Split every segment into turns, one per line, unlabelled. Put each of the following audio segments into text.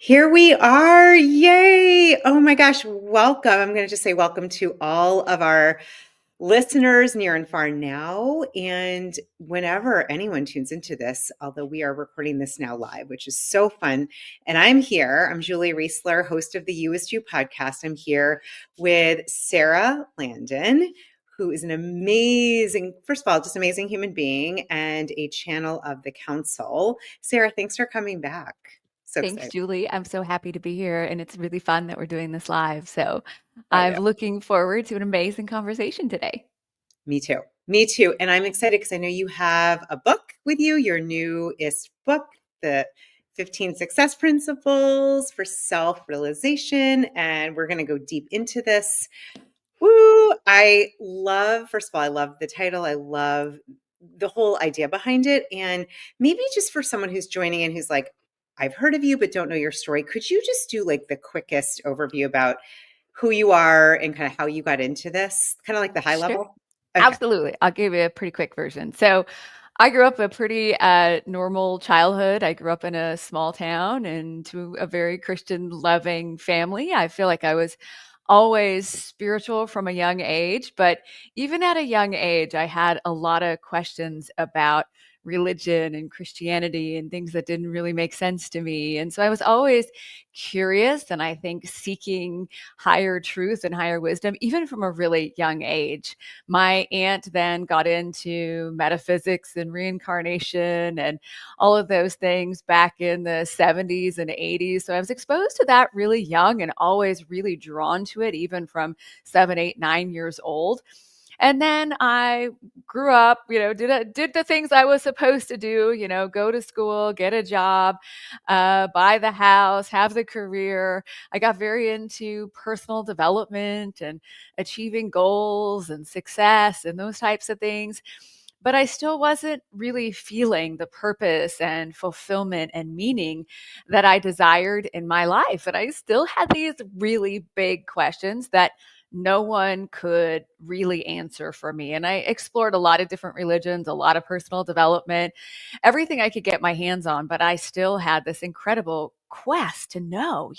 Here we are. Yay. Oh my gosh. Welcome. I'm going to just say welcome to all of our listeners near and far now. And whenever anyone tunes into this, although we are recording this now live, which is so fun. And I'm here. I'm Julie Riesler, host of the You Is You podcast. I'm here with Sara Landon, who is an amazing, first of all, just amazing human being and a channel of the council. Sara, thanks for coming back. So
Thanks,
excited.
Julie. I'm so happy to be here, and it's really fun that we're doing this live. So
I
I'm
know.
looking forward to an amazing conversation today.
Me too. Me too. And I'm excited because I know you have a book with you, your newest book, the 15 Success Principles for Self-Realization. And we're going to go deep into this. Woo! First of all, I love the title. I love the whole idea behind it. And maybe just for someone who's joining in who's like, I've heard of you, but don't know your story, could you just do like the quickest overview about who you are and kind of how you got into this? Kind of like the high
Sure.
level? Okay.
Absolutely. I'll give you a pretty quick version. So I grew up a pretty normal childhood. I grew up in a small town and to a very Christian loving family. I feel like I was always spiritual from a young age, but even at a young age, I had a lot of questions about religion and Christianity and things that didn't really make sense to me. And so I was always curious and I think seeking higher truth and higher wisdom, even from a really young age. My aunt then got into metaphysics and reincarnation and all of those things back in the 70s and 80s. So I was exposed to that really young and always really drawn to it, even from 7, 8, 9 years old. And then I grew up, did the things I was supposed to do, go to school, get a job, buy the house, have the career. I got very into personal development and achieving goals and success and those types of things. But I still wasn't really feeling the purpose and fulfillment and meaning that I desired in my life. And I still had these really big questions that no one could really answer for me. And I explored a lot of different religions, a lot of personal development, everything I could get my hands on. But I still had this incredible quest to know,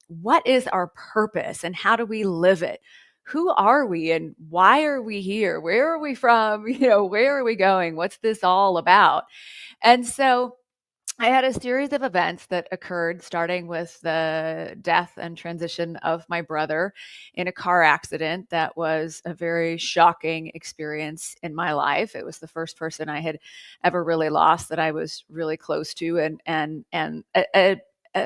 what is our purpose and how do we live it? Who are we and why are we here? Where are we from? Where are we going? What's this all about? And so I had a series of events that occurred, starting with the death and transition of my brother in a car accident. That was a very shocking experience in my life. It was the first person I had ever really lost that I was really close to, and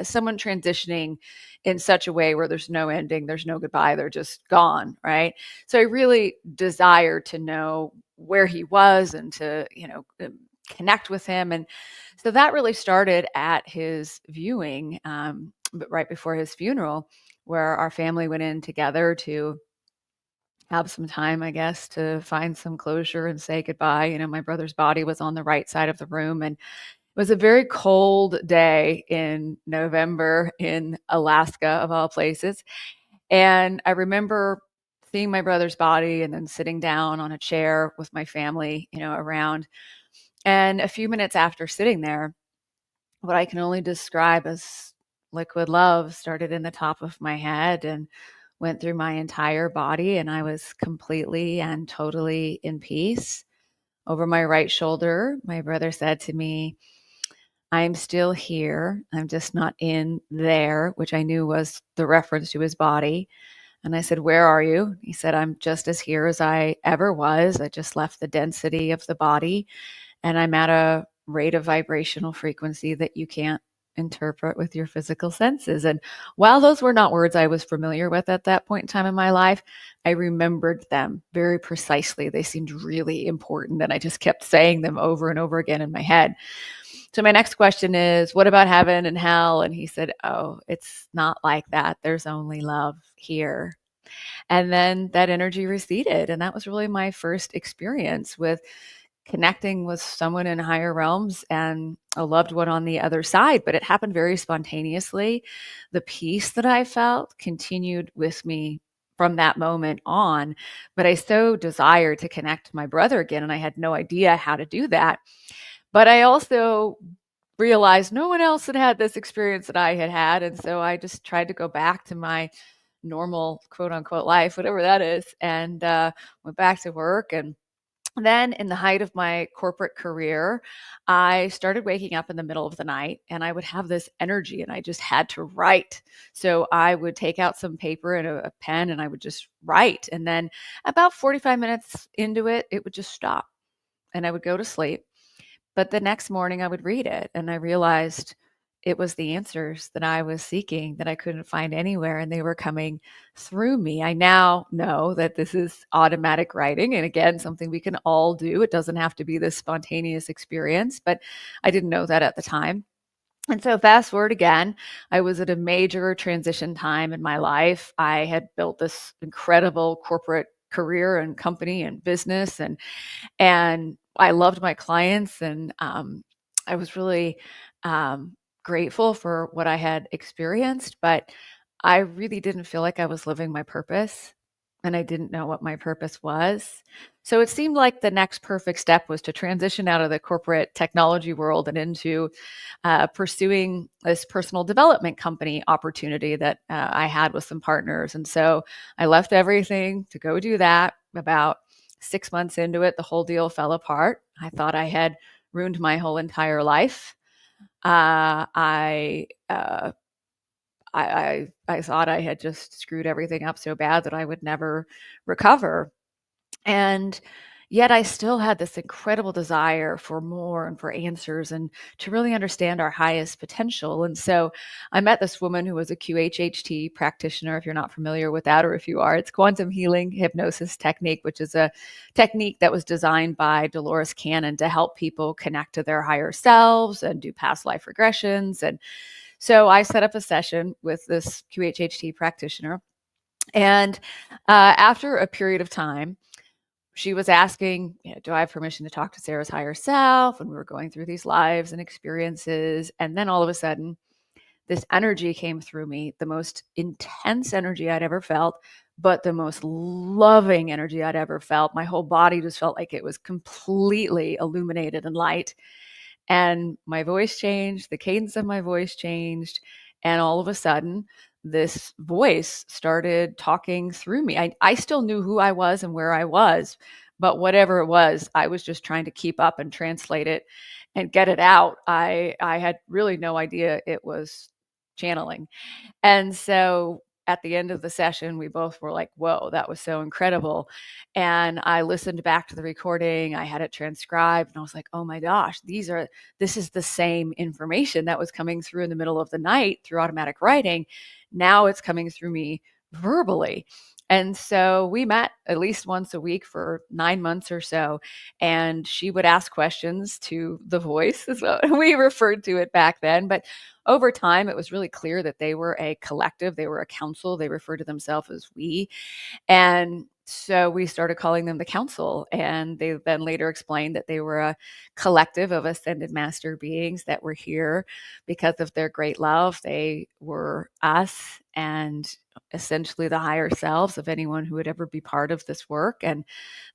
someone transitioning in such a way where there's no ending, there's no goodbye, they're just gone, right? So I really desired to know where he was and to, connect with him. And so that really started at his viewing, but right before his funeral, where our family went in together to have some time, I guess, to find some closure and say goodbye. My brother's body was on the right side of the room. And it was a very cold day in November in Alaska, of all places. And I remember seeing my brother's body and then sitting down on a chair with my family, around. And a few minutes after sitting there, what I can only describe as liquid love started in the top of my head and went through my entire body. And I was completely and totally in peace. Over my right shoulder, my brother said to me, I'm still here. I'm just not in there, which I knew was the reference to his body. And I said, where are you? He said, I'm just as here as I ever was. I just left the density of the body and I'm at a rate of vibrational frequency that you can't interpret with your physical senses. And while those were not words I was familiar with at that point in time in my life, I remembered them very precisely. They seemed really important, and I just kept saying them over and over again in my head. So my next question is, what about heaven and hell? And he said, oh, it's not like that. There's only love here. And then that energy receded. And that was really my first experience with connecting with someone in higher realms and a loved one on the other side. But it happened very spontaneously. The peace that I felt continued with me from that moment on. But I so desired to connect to my brother again, and I had no idea how to do that. But I also realized no one else had this experience that I had had. And so I just tried to go back to my normal quote unquote life, whatever that is, and went back to work. And then in the height of my corporate career, I started waking up in the middle of the night and I would have this energy and I just had to write. So I would take out some paper and a pen and I would just write. And then about 45 minutes into it, it would just stop and I would go to sleep. But the next morning I would read it and I realized it was the answers that I was seeking that I couldn't find anywhere and they were coming through me. I now know that this is automatic writing. And again, something we can all do. It doesn't have to be this spontaneous experience, but I didn't know that at the time. And so fast forward again, I was at a major transition time in my life. I had built this incredible corporate career and company and business and I loved my clients and I was really grateful for what I had experienced, but I really didn't feel like I was living my purpose and I didn't know what my purpose was. So it seemed like the next perfect step was to transition out of the corporate technology world and into pursuing this personal development company opportunity that I had with some partners. And so I left everything to go do that. About 6 months into it, the whole deal fell apart. I thought I had ruined my whole entire life. I thought I had just screwed everything up so bad that I would never recover. And yet I still had this incredible desire for more and for answers and to really understand our highest potential. And so I met this woman who was a QHHT practitioner. If you're not familiar with that, or if you are, it's quantum healing hypnosis technique, which is a technique that was designed by Dolores Cannon to help people connect to their higher selves and do past life regressions. And so I set up a session with this QHHT practitioner. And after a period of time, she was asking, do I have permission to talk to Sarah's higher self? And we were going through these lives and experiences. And then all of a sudden, this energy came through me, the most intense energy I'd ever felt, but the most loving energy I'd ever felt. My whole body just felt like it was completely illuminated and light. And my voice changed, the cadence of my voice changed. And all of a sudden, this voice started talking through me. I still knew who I was and where I was, but whatever it was, I was just trying to keep up and translate it and get it out. I had really no idea it was channeling. And so at the end of the session, we both were like, whoa, that was so incredible. And I listened back to the recording. I had it transcribed and I was like, oh my gosh, this is the same information that was coming through in the middle of the night through automatic writing. Now it's coming through me verbally. And so we met at least once a week for 9 months or so. And she would ask questions to the voice, is what we referred to it back then. But over time, it was really clear that they were a collective, they were a council, they referred to themselves as we. And so we started calling them the council. And they then later explained that they were a collective of ascended master beings that were here because of their great love. They were us and essentially the higher selves of anyone who would ever be part of this work, and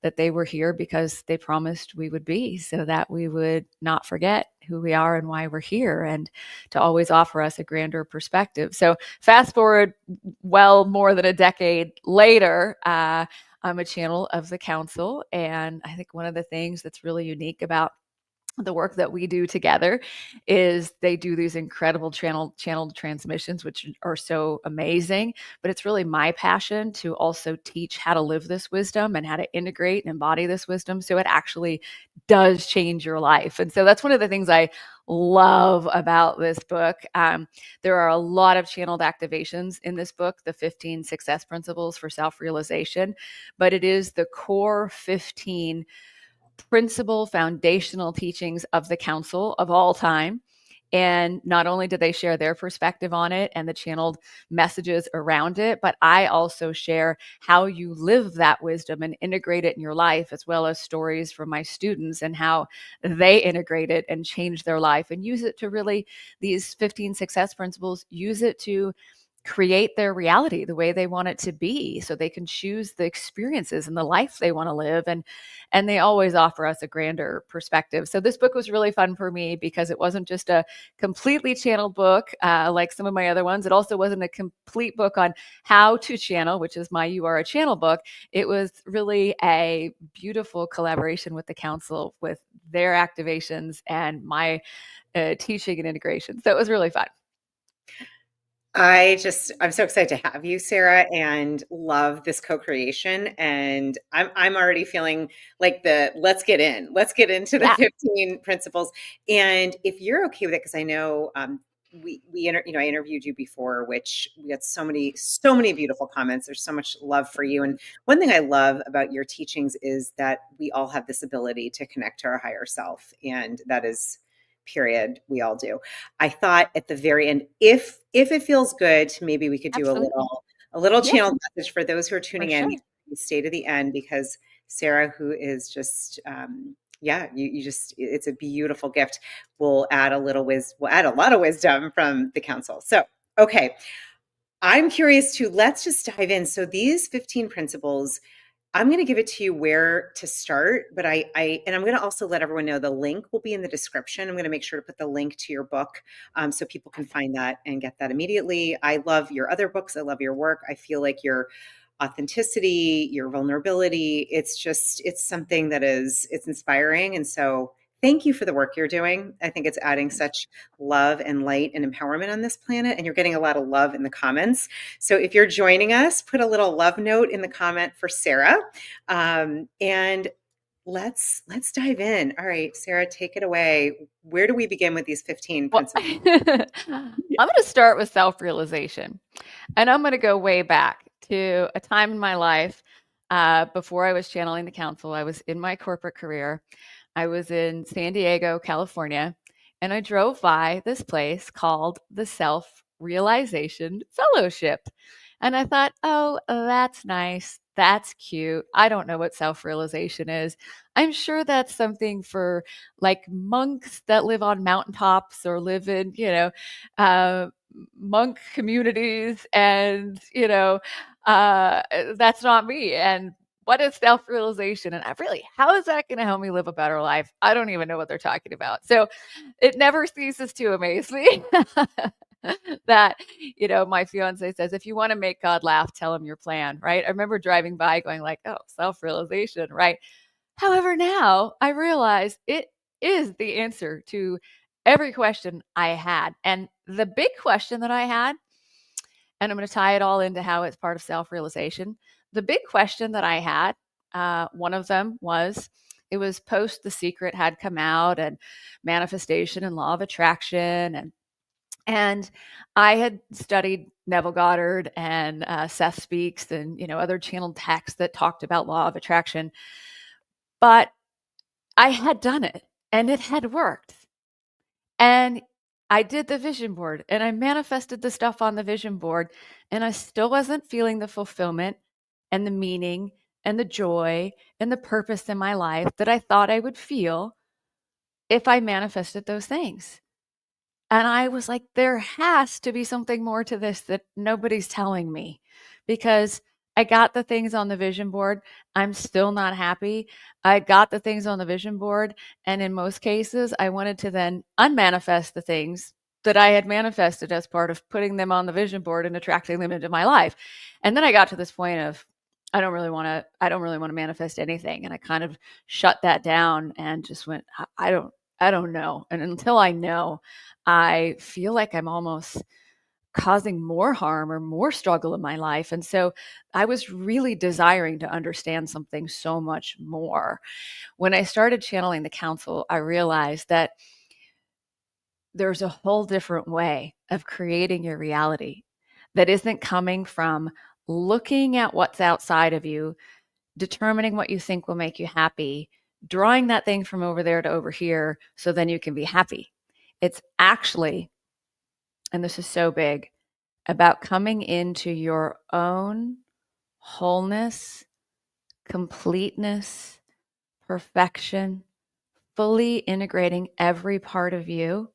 that they were here because they promised we would be, so that we would not forget who we are and why we're here, and to always offer us a grander perspective. So fast forward well more than a decade later, I'm a channel of the council. And I think one of the things that's really unique about the work that we do together is they do these incredible channeled transmissions, which are so amazing. But it's really my passion to also teach how to live this wisdom and how to integrate and embody this wisdom so it actually does change your life. And so that's one of the things I love about this book. There are a lot of channeled activations in this book, the 15 success principles for self-realization, but it is the core 15 principal foundational teachings of the council of all time. And not only do they share their perspective on it and the channeled messages around it, but I also share how you live that wisdom and integrate it in your life, as well as stories from my students and how they integrate it and change their life and use it to really, these 15 success principles, use it to create their reality the way they want it to be, so they can choose the experiences and the life they want to live. And they always offer us a grander perspective. So this book was really fun for me because it wasn't just a completely channeled book like some of my other ones. It also wasn't a complete book on how to channel, which is my You Are a Channel book. It was really a beautiful collaboration with the council, with their activations and my teaching and integration. So it was really fun.
I'm so excited to have you, Sarah, and love this co-creation. And I'm already feeling like let's get into the
Yeah,
15 principles. And if you're okay with it, because I know I interviewed you before, which we got so many beautiful comments. There's so much love for you. And one thing I love about your teachings is that we all have this ability to connect to our higher self. And that is period. We all do. I thought at the very end, if it feels good, maybe we could do
absolutely.
a little
Yeah,
channel message for those who are
for
tuning in.
sure.
You stay to the end because Sarah, who is just yeah, you just it's a beautiful gift. We'll add a lot of wisdom from the council. So okay. I'm curious to let's just dive in. So these 15 principles, I'm going to give it to you where to start, but and I'm going to also let everyone know the link will be in the description. I'm going to make sure to put the link to your book so people can find that and get that immediately. I love your other books. I love your work. I feel like your authenticity, your vulnerability, it's something that it's inspiring. And so thank you for the work you're doing. I think it's adding such love and light and empowerment on this planet. And you're getting a lot of love in the comments. So if you're joining us, put a little love note in the comment for Sarah. And let's dive in. All right, Sarah, take it away. Where do we begin with these 15
Well,
principles?
I'm going to start with self realization. And I'm going to go way back to a time in my life before I was channeling the council. I was in my corporate career. I was in San Diego, California, and I drove by this place called the Self Realization Fellowship. And I thought, oh, that's nice. That's cute. I don't know what self realization is. I'm sure that's something for like monks that live on mountaintops or live in, uh, monk communities. And, that's not me. And what is self realization? And how is that going to help me live a better life? I don't even know what they're talking about. So it never ceases to amaze me that, my fiance says, if you want to make God laugh, tell him your plan, right? I remember driving by going like, oh, self realization, right? However, now I realize it is the answer to every question I had. And the big question that I had, and I'm going to tie it all into how it's part of self realization. The big question that I had, one of them was, it was post The Secret had come out and manifestation and law of attraction. And I had studied Neville Goddard and Seth Speaks and, other channeled texts that talked about law of attraction. But I had done it and it had worked. And I did the vision board and I manifested the stuff on the vision board, and I still wasn't feeling the fulfillment and the meaning and the joy and the purpose in my life that I thought I would feel if I manifested those things. And I was like, there has to be something more to this that nobody's telling me, because I got the things on the vision board. I'm still not happy. I got the things on the vision board. And in most cases, I wanted to then unmanifest the things that I had manifested as part of putting them on the vision board and attracting them into my life. And then I got to this point of, I don't really want to manifest anything. And I kind of shut that down and just went, I don't know. And until I know, I feel like I'm almost causing more harm or more struggle in my life. And so I was really desiring to understand something so much more. When I started channeling the council, I realized that there's a whole different way of creating your reality that isn't coming from looking at what's outside of you, determining what you think will make you happy, drawing that thing from over there to over here so then you can be happy. It's actually, and this is so big, about coming into your own wholeness, completeness, perfection, fully integrating every part of you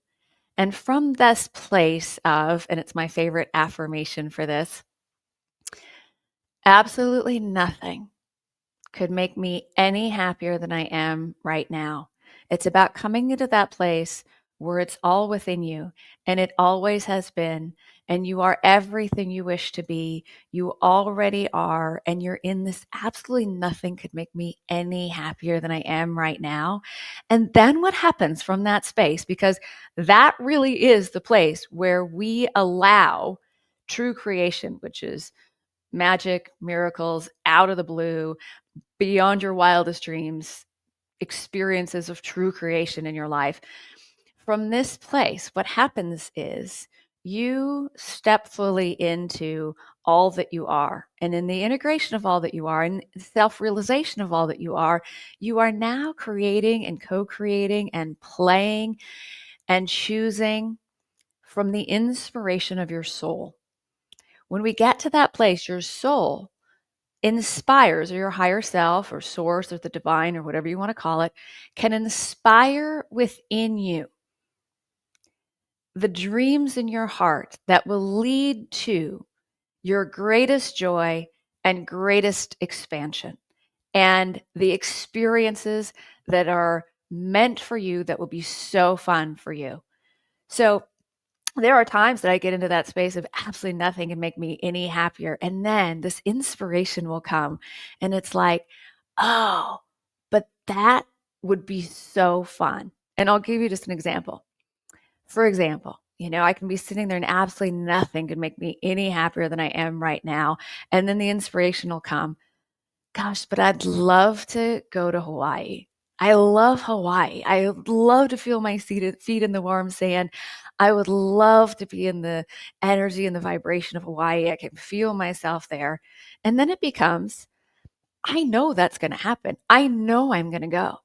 And from this place of, and it's my favorite affirmation for this, absolutely nothing could make me any happier than I am right now. It's about coming into that place where it's all within you, and it always has been, and you are everything you wish to be. You already are, and you're in this absolutely nothing could make me any happier than I am right now. And then what happens from that space? Because that really is the place where we allow true creation, which is magic, miracles out of the blue, beyond your wildest dreams, experiences of true creation in your life. From this place, what happens is you step fully into all that you are. And in the integration of all that you are and self realization of all that you are now creating and co creating and playing and choosing from the inspiration of your soul. When we get to that place, your soul inspires, or your higher self or source or the divine or whatever you want to call it, can inspire within you the dreams in your heart that will lead to your greatest joy and greatest expansion, and the experiences that are meant for you that will be so fun for you. So there are times that I get into that space of absolutely nothing can make me any happier. And then this inspiration will come. And it's like, oh, but that would be so fun. And I'll give you just an example. For example, I can be sitting there and absolutely nothing could make me any happier than I am right now. And then the inspiration will come. Gosh, but I'd love to go to Hawaii. I love Hawaii. I would love to feel my feet in the warm sand. I would love to be in the energy and the vibration of Hawaii. I can feel myself there. And then it becomes, I know that's going to happen. I know I'm going to go.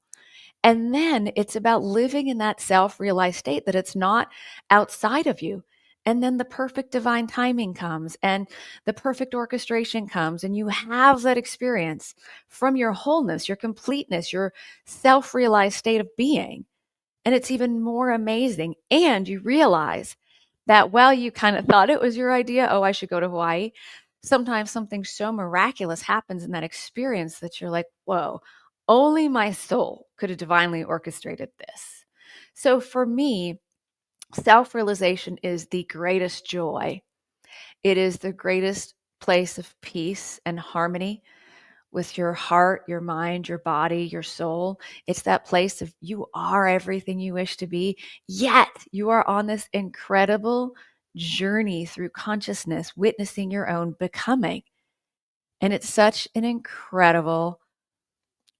And then it's about living in that self realized state that it's not outside of you. And then the perfect divine timing comes and the perfect orchestration comes, and you have that experience from your wholeness, your completeness, your self realized state of being. And it's even more amazing. And you realize that while you kind of thought it was your idea, oh, I should go to Hawaii, sometimes something so miraculous happens in that experience that you're like, whoa, only my soul could have divinely orchestrated this. So for me, self realization is the greatest joy. It is the greatest place of peace and harmony with your heart, your mind, your body, your soul. It's that place of you are everything you wish to be, yet you are on this incredible journey through consciousness, witnessing your own becoming. And it's such an incredible,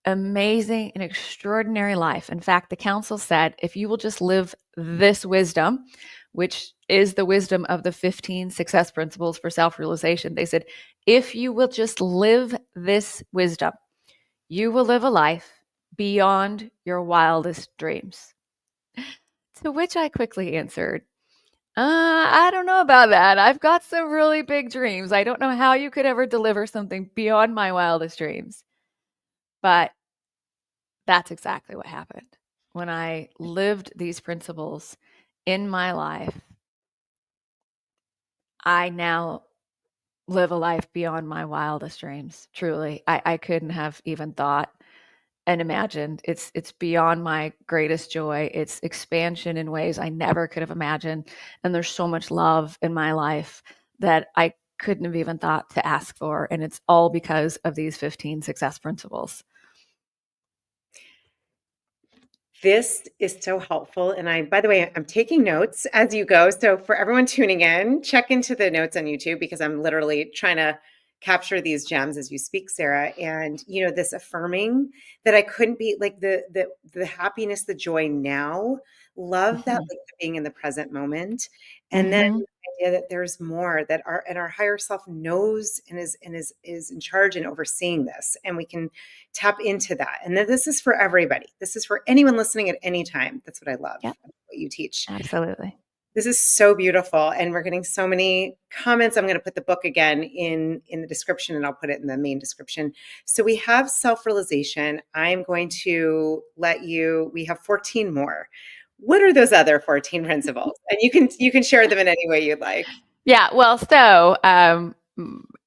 amazing, and extraordinary life. In fact, the council said if you will just live this wisdom, which is the wisdom of the 15 success principles for self realization, they said, if you will just live this wisdom, you will live a life beyond your wildest dreams. To which I quickly answered, I don't know about that. I've got some really big dreams. I don't know how you could ever deliver something beyond my wildest dreams. But that's exactly what happened. When I lived these principles in my life, I now live a life beyond my wildest dreams. Truly, I couldn't have even thought and imagined. It's beyond my greatest joy. It's expansion in ways I never could have imagined. And there's so much love in my life that I couldn't have even thought to ask for. And it's all because of these 15 success principles.
This is so helpful. And by the way, I'm taking notes as you go. So for everyone tuning in, check into the notes on YouTube because I'm literally trying to capture these gems as you speak, Sarah. And this affirming that I couldn't be like the happiness, the joy now, love that
Mhm.
like being in the present moment. And then
Mhm.
the idea that there's more that our higher self knows and is in charge and overseeing this. And we can tap into that. And then this is for everybody. This is for anyone listening at any time. That's what I love,
Yep,
what you teach.
absolutely.
This is so beautiful. And we're getting so many comments. I'm going to put the book again in the description, and I'll put it in the main description. So we have self-realization. I'm going to we have 14 more. what are those other 14 principles? And you can share them in any way you'd like.
Yeah, well, so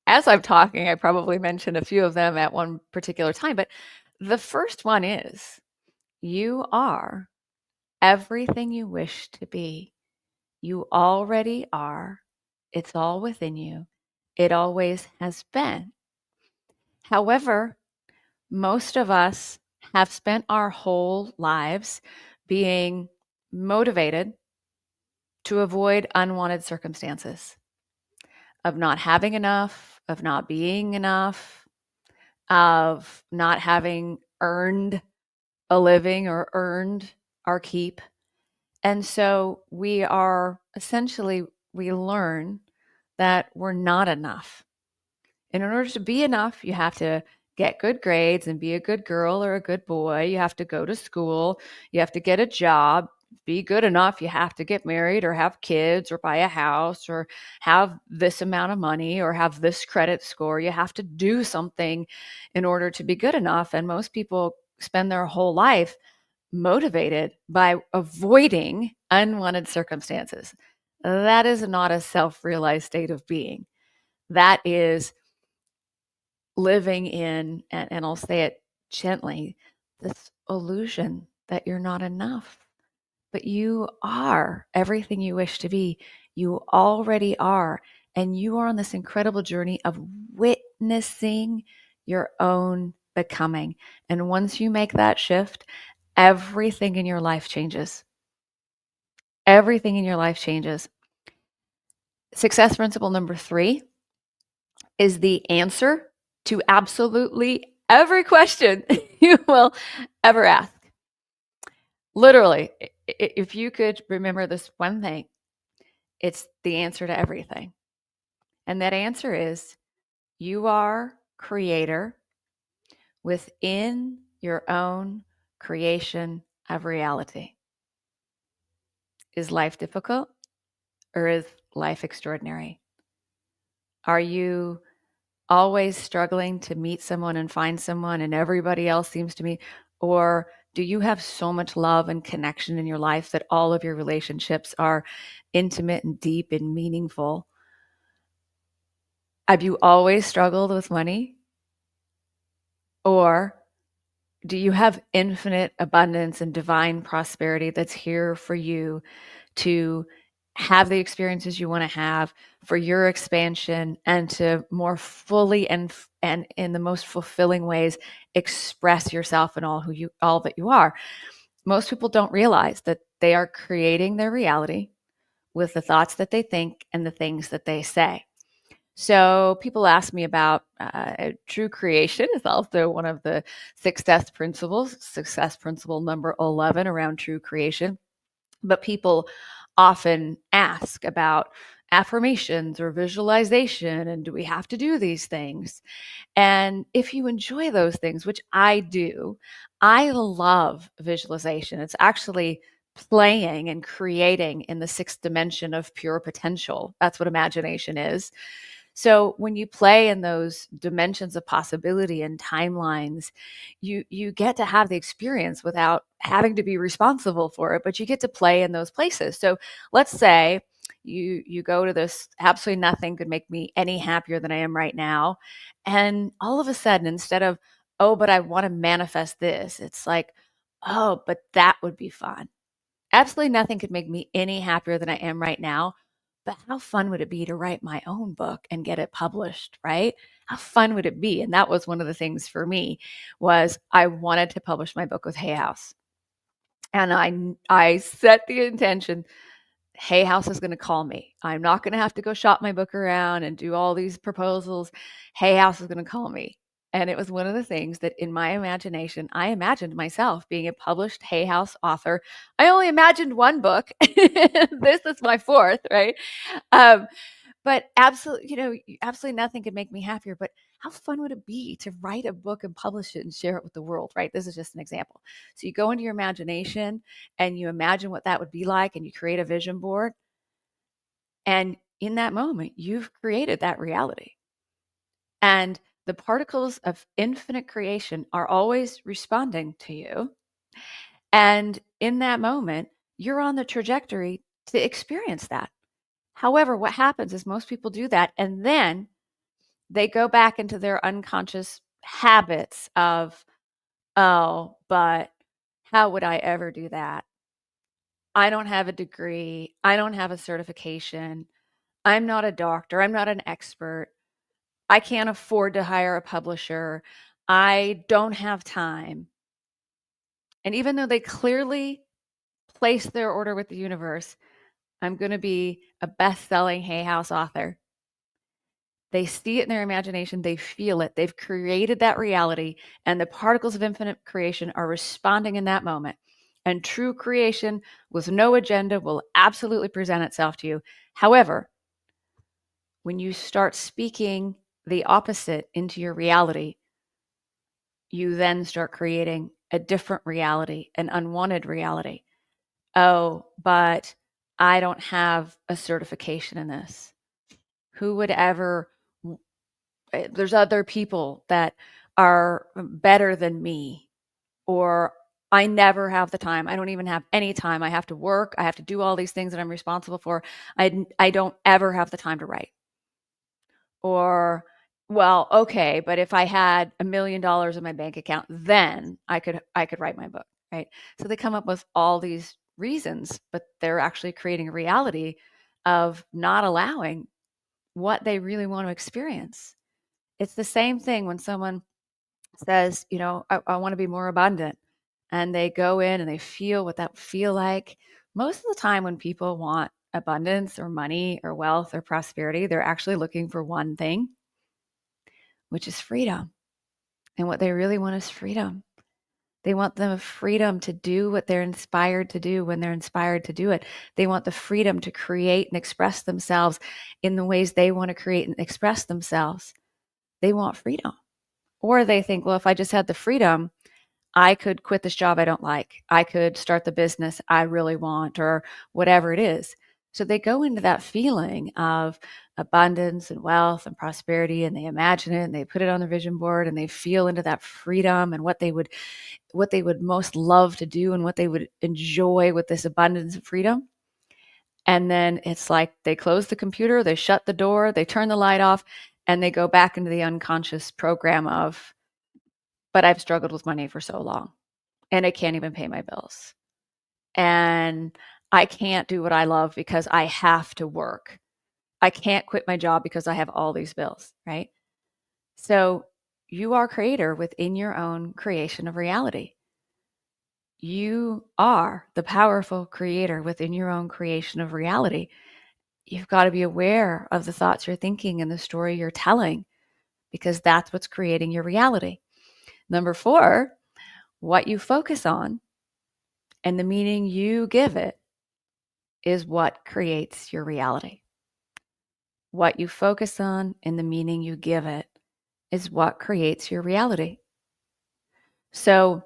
as I'm talking, I probably mentioned a few of them at one particular time, but the first one is you are everything you wish to be. You already are. It's all within you. It always has been. However, most of us have spent our whole lives being motivated to avoid unwanted circumstances of not having enough, of not being enough, of not having earned a living or earned our keep. And so we learn that we're not enough. And in order to be enough, you have to get good grades and be a good girl or a good boy. You have to go to school. You have to get a job. Be good enough. You have to get married or have kids or buy a house or have this amount of money or have this credit score. You have to do something in order to be good enough. And most people spend their whole life motivated by avoiding unwanted circumstances. That is not a self realized state of being. That is living in, and I'll say it gently, this illusion that you're not enough. But you are everything you wish to be. You already are. And you are on this incredible journey of witnessing your own becoming. And once you make that shift, everything in your life changes. Everything in your life changes. Success principle number 3 is the answer to absolutely every question you will ever ask. Literally, if you could remember this one thing, it's the answer to everything. And that answer is you are creator within your own creation of reality. Is life difficult or is life extraordinary? Are you always struggling to meet someone and find someone and everybody else seems to be, or do you have so much love and connection in your life that all of your relationships are intimate and deep and meaningful? Have you always struggled with money? Or do you have infinite abundance and divine prosperity that's here for you to have the experiences you want to have for your expansion and to more fully and in the most fulfilling ways express yourself and all that you are? Most people don't realize that they are creating their reality with the thoughts that they think and the things that they say. So people ask me about true creation is also one of the success principles, success principle number 11 around true creation. But people often ask about affirmations or visualization and do we have to do these things? And if you enjoy those things, which I do, I love visualization. It's actually playing and creating in the 6th dimension of pure potential. That's what imagination is. So when you play in those dimensions of possibility and timelines, you get to have the experience without having to be responsible for it, but you get to play in those places. So let's say you go to this absolutely nothing could make me any happier than I am right now. And all of a sudden, instead of, oh, but I want to manifest this, it's like, oh, but that would be fun. Absolutely nothing could make me any happier than I am right now. But how fun would it be to write my own book and get it published, right? How fun would it be? And that was one of the things for me was I wanted to publish my book with Hay House. And I set the intention, Hay House is going to call me. I'm not going to have to go shop my book around and do all these proposals. Hay House is going to call me. And it was one of the things that in my imagination, I imagined myself being a published Hay House author. I only imagined one book. This is my 4th, right? Um, but absolutely, absolutely nothing could make me happier. But how fun would it be to write a book and publish it and share it with the world, right? This is just an example. So you go into your imagination and you imagine what that would be like and you create a vision board. And in that moment, you've created that reality. And the particles of infinite creation are always responding to you. And in that moment, you're on the trajectory to experience that. However, what happens is most people do that and then they go back into their unconscious habits of, oh, but how would I ever do that? I don't have a degree. I don't have a certification. I'm not a doctor. I'm not an expert. I can't afford to hire a publisher. I don't have time. And even though they clearly place their order with the universe, I'm going to be a best selling Hay House author. They see it in their imagination, they feel it, they've created that reality, and the particles of infinite creation are responding in that moment. And true creation with no agenda will absolutely present itself to you. However, when you start speaking the opposite into your reality, you then start creating a different reality, an unwanted reality. Oh, but I don't have a certification in this. Who would ever there's other people that are better than me, or I never have the time. I don't even have any time. I have to work. I have to do all these things that I'm responsible for. I don't ever have the time to write. Or, well, okay, but if I had $1 million in my bank account, then I could write my book, right? So they come up with all these reasons, but they're actually creating a reality of not allowing what they really want to experience. It's the same thing when someone says, I want to be more abundant. And they go in and they feel what that would feel like. Most of the time, when people want abundance or money or wealth or prosperity, they're actually looking for one thing, which is freedom. And what they really want is freedom. They want the freedom to do what they're inspired to do when they're inspired to do it. They want the freedom to create and express themselves in the ways they want to create and express themselves. They want freedom. Or they think, well, if I just had the freedom, I could quit this job I don't like. I could start the business I really want, or whatever it is. So they go into that feeling of abundance and wealth and prosperity, and they imagine it and they put it on their vision board and they feel into that freedom and what they would most love to do and what they would enjoy with this abundance and freedom. And then it's like they close the computer, they shut the door, they turn the light off, and they go back into the unconscious program of, but I've struggled with money for so long and I can't even pay my bills. And I can't do what I love because I have to work. I can't quit my job because I have all these bills, right? So you are creator within your own creation of reality. You are the powerful creator within your own creation of reality. You've got to be aware of the thoughts you're thinking and the story you're telling, because that's what's creating your reality. Number 4, what you focus on and the meaning you give it is what creates your reality. What you focus on and the meaning you give it is what creates your reality. So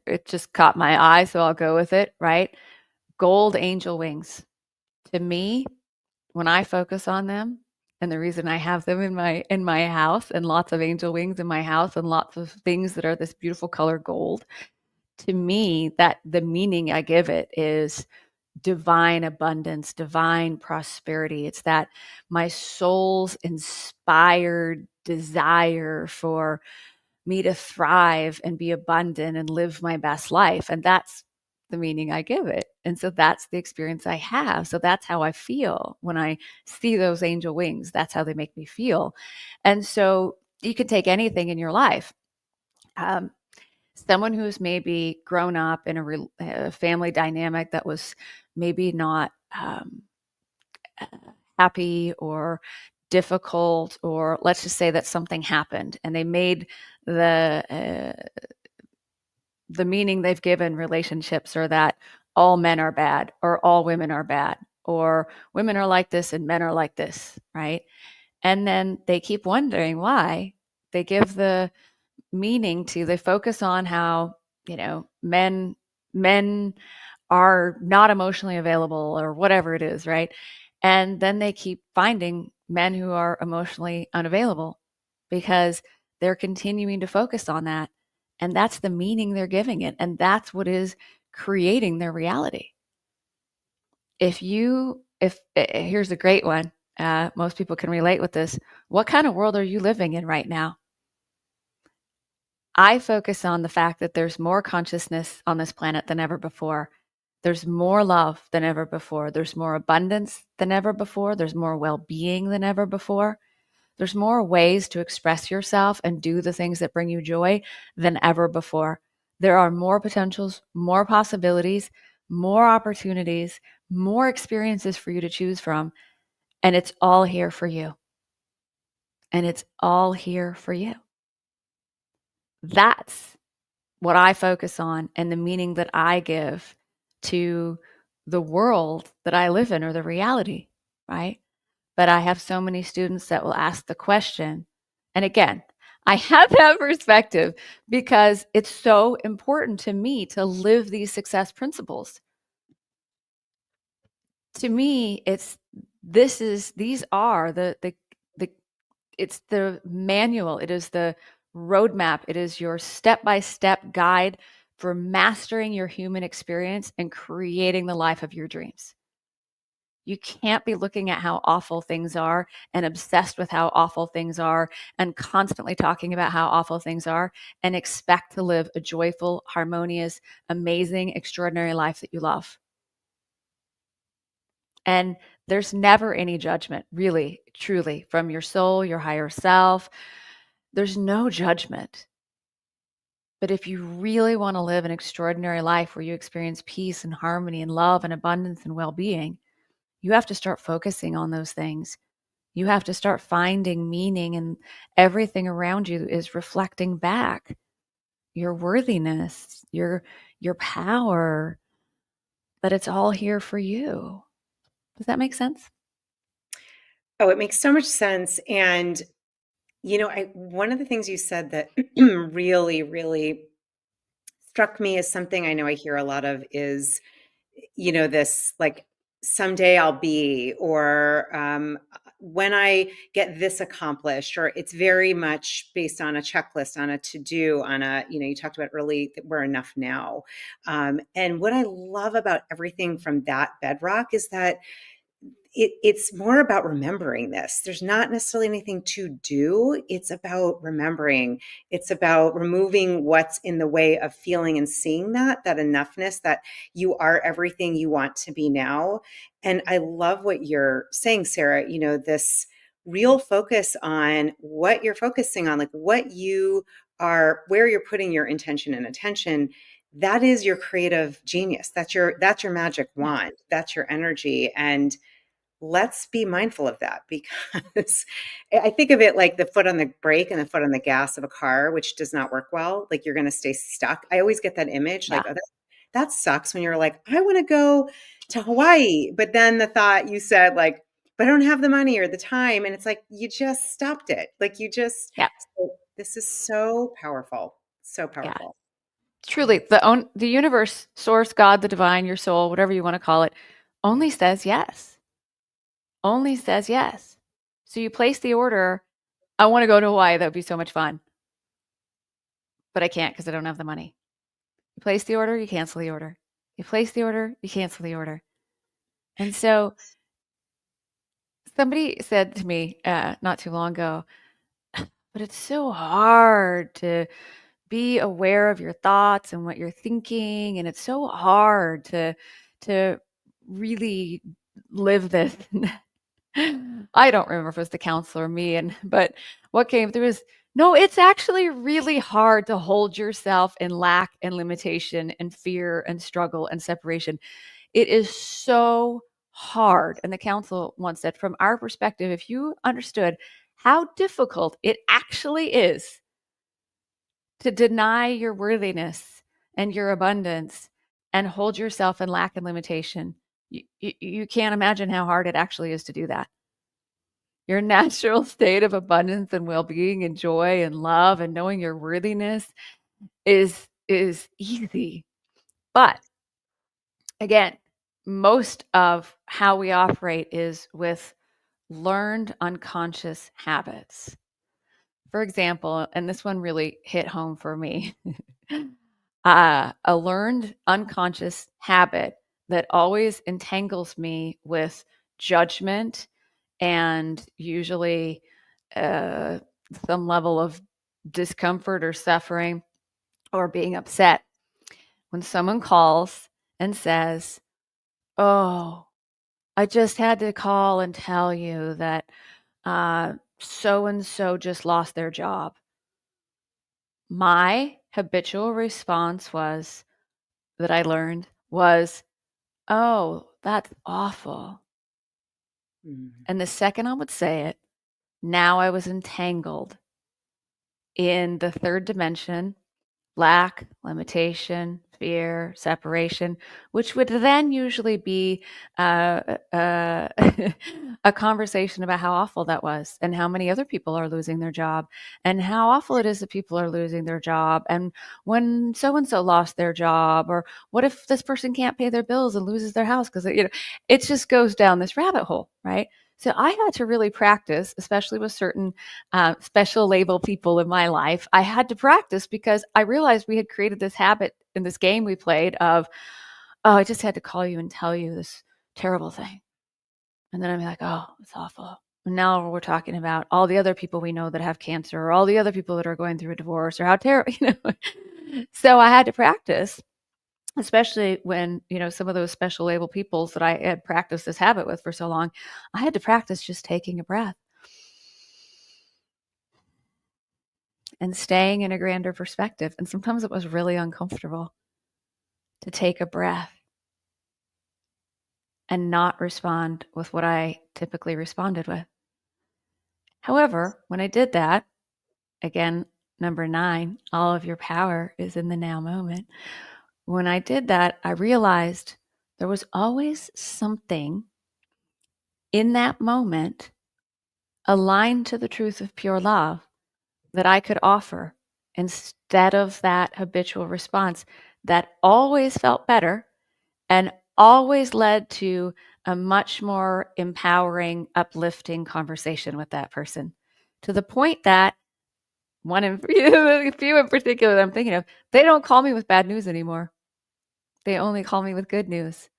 it just caught my eye, so I'll go with it, right? Gold angel wings. To me, when I focus on them, and the reason I have them in my house, and lots of angel wings in my house, and lots of things that are this beautiful color gold, to me, that the meaning I give it is divine abundance, divine prosperity. It's that my soul's inspired desire for me to thrive and be abundant and live my best life. And that's the meaning I give it. And so that's the experience I have. So that's how I feel when I see those angel wings. That's how they make me feel. And so you can take anything in your life. Someone who's maybe grown up in a family dynamic that was maybe not happy or difficult, or let's just say that something happened and they made the meaning they've given relationships, or that all men are bad or all women are bad or women are like this and men are like this, right? And then they keep wondering why. They give the meaning to, they focus on how, men are not emotionally available or whatever it is, right? And then they keep finding men who are emotionally unavailable because they're continuing to focus on that. And that's the meaning they're giving it. And that's what is creating their reality. If here's a great one, most people can relate with this. What kind of world are you living in right now? I focus on the fact that there's more consciousness on this planet than ever before. There's more love than ever before. There's more abundance than ever before. There's more well-being than ever before. There's more ways to express yourself and do the things that bring you joy than ever before. There are more potentials, more possibilities, more opportunities, more experiences for you to choose from, and it's all here for you. And it's all here for you. That's what I focus on and the meaning that I give to the world that I live in or the reality, right? But I have so many students that will ask the question. And again, I have that perspective because it's so important to me to live these success principles. To me, these are the it's the manual, it is the roadmap, it is your step-by-step guide for mastering your human experience and creating the life of your dreams. You can't be looking at how awful things are and obsessed with how awful things are and constantly talking about how awful things are and expect to live a joyful, harmonious, amazing, extraordinary life that you love. And there's never any judgment, really, truly, from your soul, your higher self. There's no judgment. But if you really want to live an extraordinary life where you experience peace and harmony and love and abundance and well-being, you have to start focusing on those things. You have to start finding meaning, and everything around you is reflecting back your worthiness, your power, that it's all here for you. Does that make sense?
Oh, it makes so much sense. And, one of the things you said that really, really struck me as something I know I hear a lot of is, this like someday I'll be, or when I get this accomplished, or it's very much based on a checklist, on a to do, on you talked about early that we're enough now. And what I love about everything from that bedrock is that it's more about remembering this. There's not necessarily anything to do. It's about remembering. It's about removing what's in the way of feeling and seeing that enoughness, that you are everything you want to be now. And I love what you're saying, Sarah, this real focus on what you're focusing on, like what you are, where you're putting your intention and attention. That is your creative genius. That's your magic
Yeah.
wand. That's your energy. And let's be mindful of that, because I think of it like the foot on the brake and the foot on the gas of a car, which does not work well. Like you're going to stay stuck. I always get that image like,
Yeah.
oh, that sucks when you're like, I want to go to Hawaii. But then the thought you said, like, but I don't have the money or the time. And it's like, you just stopped it. Like you just,
Yeah.
so this is so powerful. So
Yeah.
powerful.
Truly, the universe, source, God, the divine, your soul, whatever you want to call it, only says yes. Only says yes. So you place the order, I want to go to Hawaii. That would be so much fun. But I can't because I don't have the money. You place the order, you cancel the order. You place the order, you cancel the order. And so somebody said to me not too long ago, but it's so hard to be aware of your thoughts and what you're thinking, and it's so hard to really live this. I don't remember if it was the counselor or me, but what came through is, no, it's actually really hard to hold yourself in lack and limitation and fear and struggle and separation. It is so hard. And the council once said, from our perspective, if you understood how difficult it actually is to deny your worthiness and your abundance and hold yourself in lack and limitation, you can't imagine how hard it actually is to do that. Your natural state of abundance and well-being and joy and love and knowing your worthiness is easy. But again, most of how we operate is with learned unconscious habits. For example, and this one really hit home for me. a learned unconscious habit that always entangles me with judgment and usually uh, some level of discomfort or suffering or being upset. When someone calls and says, "Oh, I just had to call and tell you that so and so just lost their job." My habitual response was that I learned was, "Oh, that's awful."
Mm.
And the second I would say it, now I was entangled in the third dimension: lack, limitation, fear, separation, which would then usually be a conversation about how awful that was and how many other people are losing their job and how awful it is that people are losing their job. And when so and so lost their job, or what if this person can't pay their bills and loses their house because, it just goes down this rabbit hole, right? So I had to really practice, especially with certain special label people in my life. I had to practice because I realized we had created this habit in this game we played of, "Oh, I just had to call you and tell you this terrible thing." And then I'm like, "Oh, it's awful." And now we're talking about all the other people we know that have cancer, or all the other people that are going through a divorce, or how terrible, So I had to practice, especially when, some of those special label peoples that I had practiced this habit with for so long, I had to practice just taking a breath and staying in a grander perspective. And sometimes it was really uncomfortable to take a breath and not respond with what I typically responded with. However, when I did that, again, number 9, all of your power is in the now moment. When I did that, I realized there was always something in that moment aligned to the truth of pure love that I could offer instead of that habitual response that always felt better and always led to a much more empowering, uplifting conversation with that person, to the point that one in a few in particular that I'm thinking of, they don't call me with bad news anymore. They only call me with good news.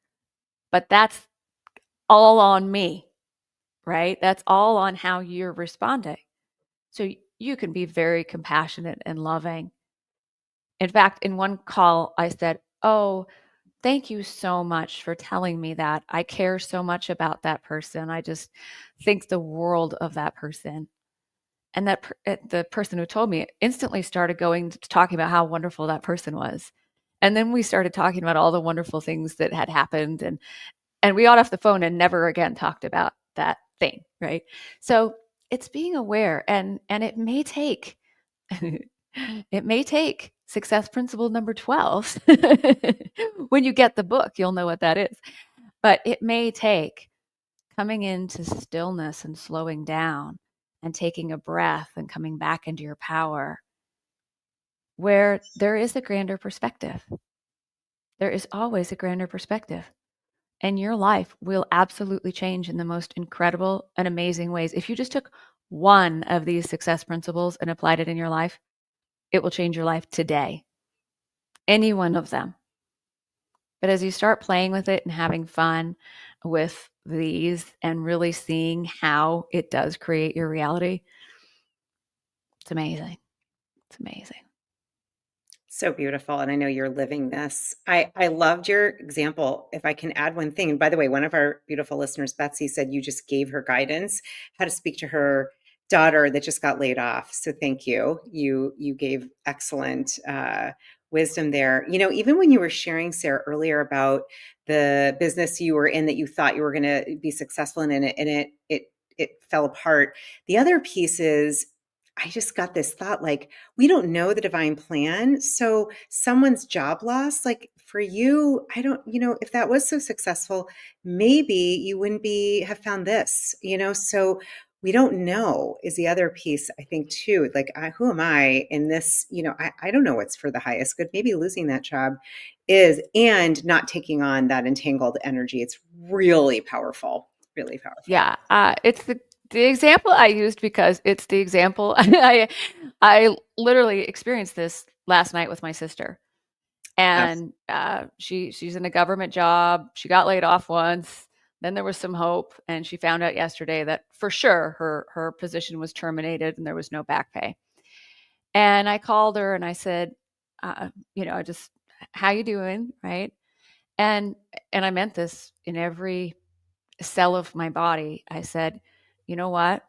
But that's all on me, right? That's all on how you're responding. So you can be very compassionate and loving. In fact, in one call, I said, "Oh, thank you so much for telling me that. I care so much about that person. I just think the world of that person." And the person who told me instantly started going to talking about how wonderful that person was. And then we started talking about all the wonderful things that had happened, and we got off the phone and never again talked about that thing, right? So it's being aware, and it may take it may take success principle number 12. When you get the book, you'll know what that is. But it may take coming into stillness and slowing down and taking a breath and coming back into your power, where there is a grander perspective. There is always a grander perspective. And your life will absolutely change in the most incredible and amazing ways. If you just took one of these success principles and applied it in your life, it will change your life today. Any one of them. But as you start playing with it and having fun with these and really seeing how it does create your reality, it's amazing. It's amazing.
So beautiful. And I know you're living this. I loved your example. If I can add one thing, and by the way, one of our beautiful listeners, Betsy, said you just gave her guidance how to speak to her daughter that just got laid off. So thank you. You gave excellent wisdom there. Even when you were sharing, Sarah, earlier about the business you were in that you thought you were going to be successful in, and it fell apart. The other piece is I just got this thought like, we don't know the divine plan. So someone's job loss, like for you, I don't, if that was so successful, maybe you wouldn't have found this, so we don't know is the other piece, I think too, like, who am I in this, I don't know what's for the highest good. Maybe losing that job is, and not taking on that entangled energy. It's really powerful.
Yeah, it's the example I used because it's the example I literally experienced this last night with my sister. And she's in a government job. She got laid off once. Then there was some hope, and she found out yesterday that for sure her position was terminated and there was no back pay. And I called her and I said, I just, how you doing, right? And I meant this in every cell of my body. I said, you know what?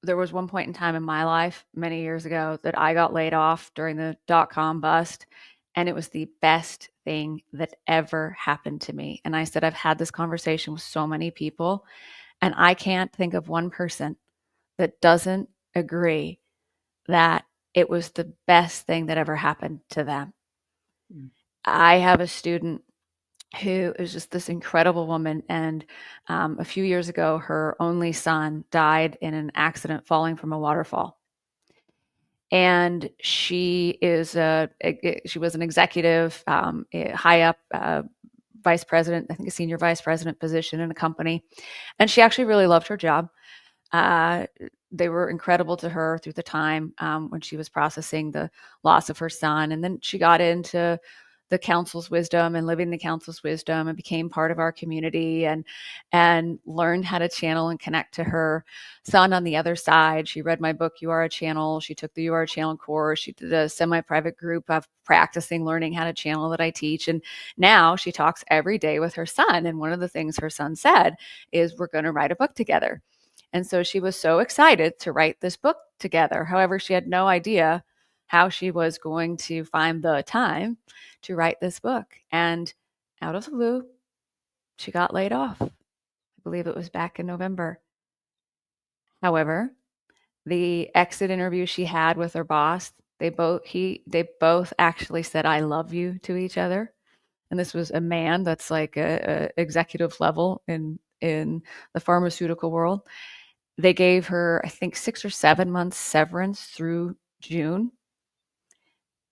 There was one point in time in my life many years ago that I got laid off during the dot-com bust, and it was the best thing that ever happened to me. And I said, I've had this conversation with so many people, and I can't think of one person that doesn't agree that it was the best thing that ever happened to them. Mm. I have a student who is just this incredible woman. And a few years ago, her only son died in an accident falling from a waterfall. And she was an executive, high up vice president, I think a senior vice president position in a company. And she actually really loved her job. They were incredible to her through the time when she was processing the loss of her son. And then she got into the council's wisdom and living the council's wisdom and became part of our community and learned how to channel and connect to her son on the other side. She read my book, You Are a Channel. She took the You Are a Channel course. She did a semi-private group of practicing, learning how to channel that I teach. And now she talks every day with her son. And one of the things her son said is, we're going to write a book together. And so she was so excited to write this book together. However, she had no idea how she was going to find the time to write this book. And out of the blue, she got laid off. I believe it was back in November. However, the exit interview she had with her boss, they both actually said, I love you to each other. And this was a man that's like a executive level in the pharmaceutical world. They gave her, I think, 6 or 7 months severance through June.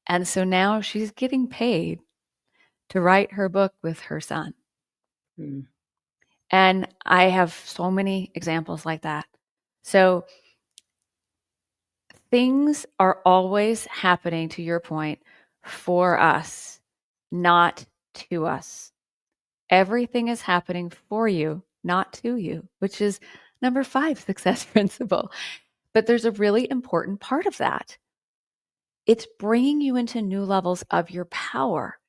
And so now she's getting paid to write her book with her son. Mm. And I have so many examples like that. So things are always happening, to your point, for us, not to us. Everything is happening for you, not to you, which is number 5 success principle. But there's a really important part of that. It's bringing you into new levels of your power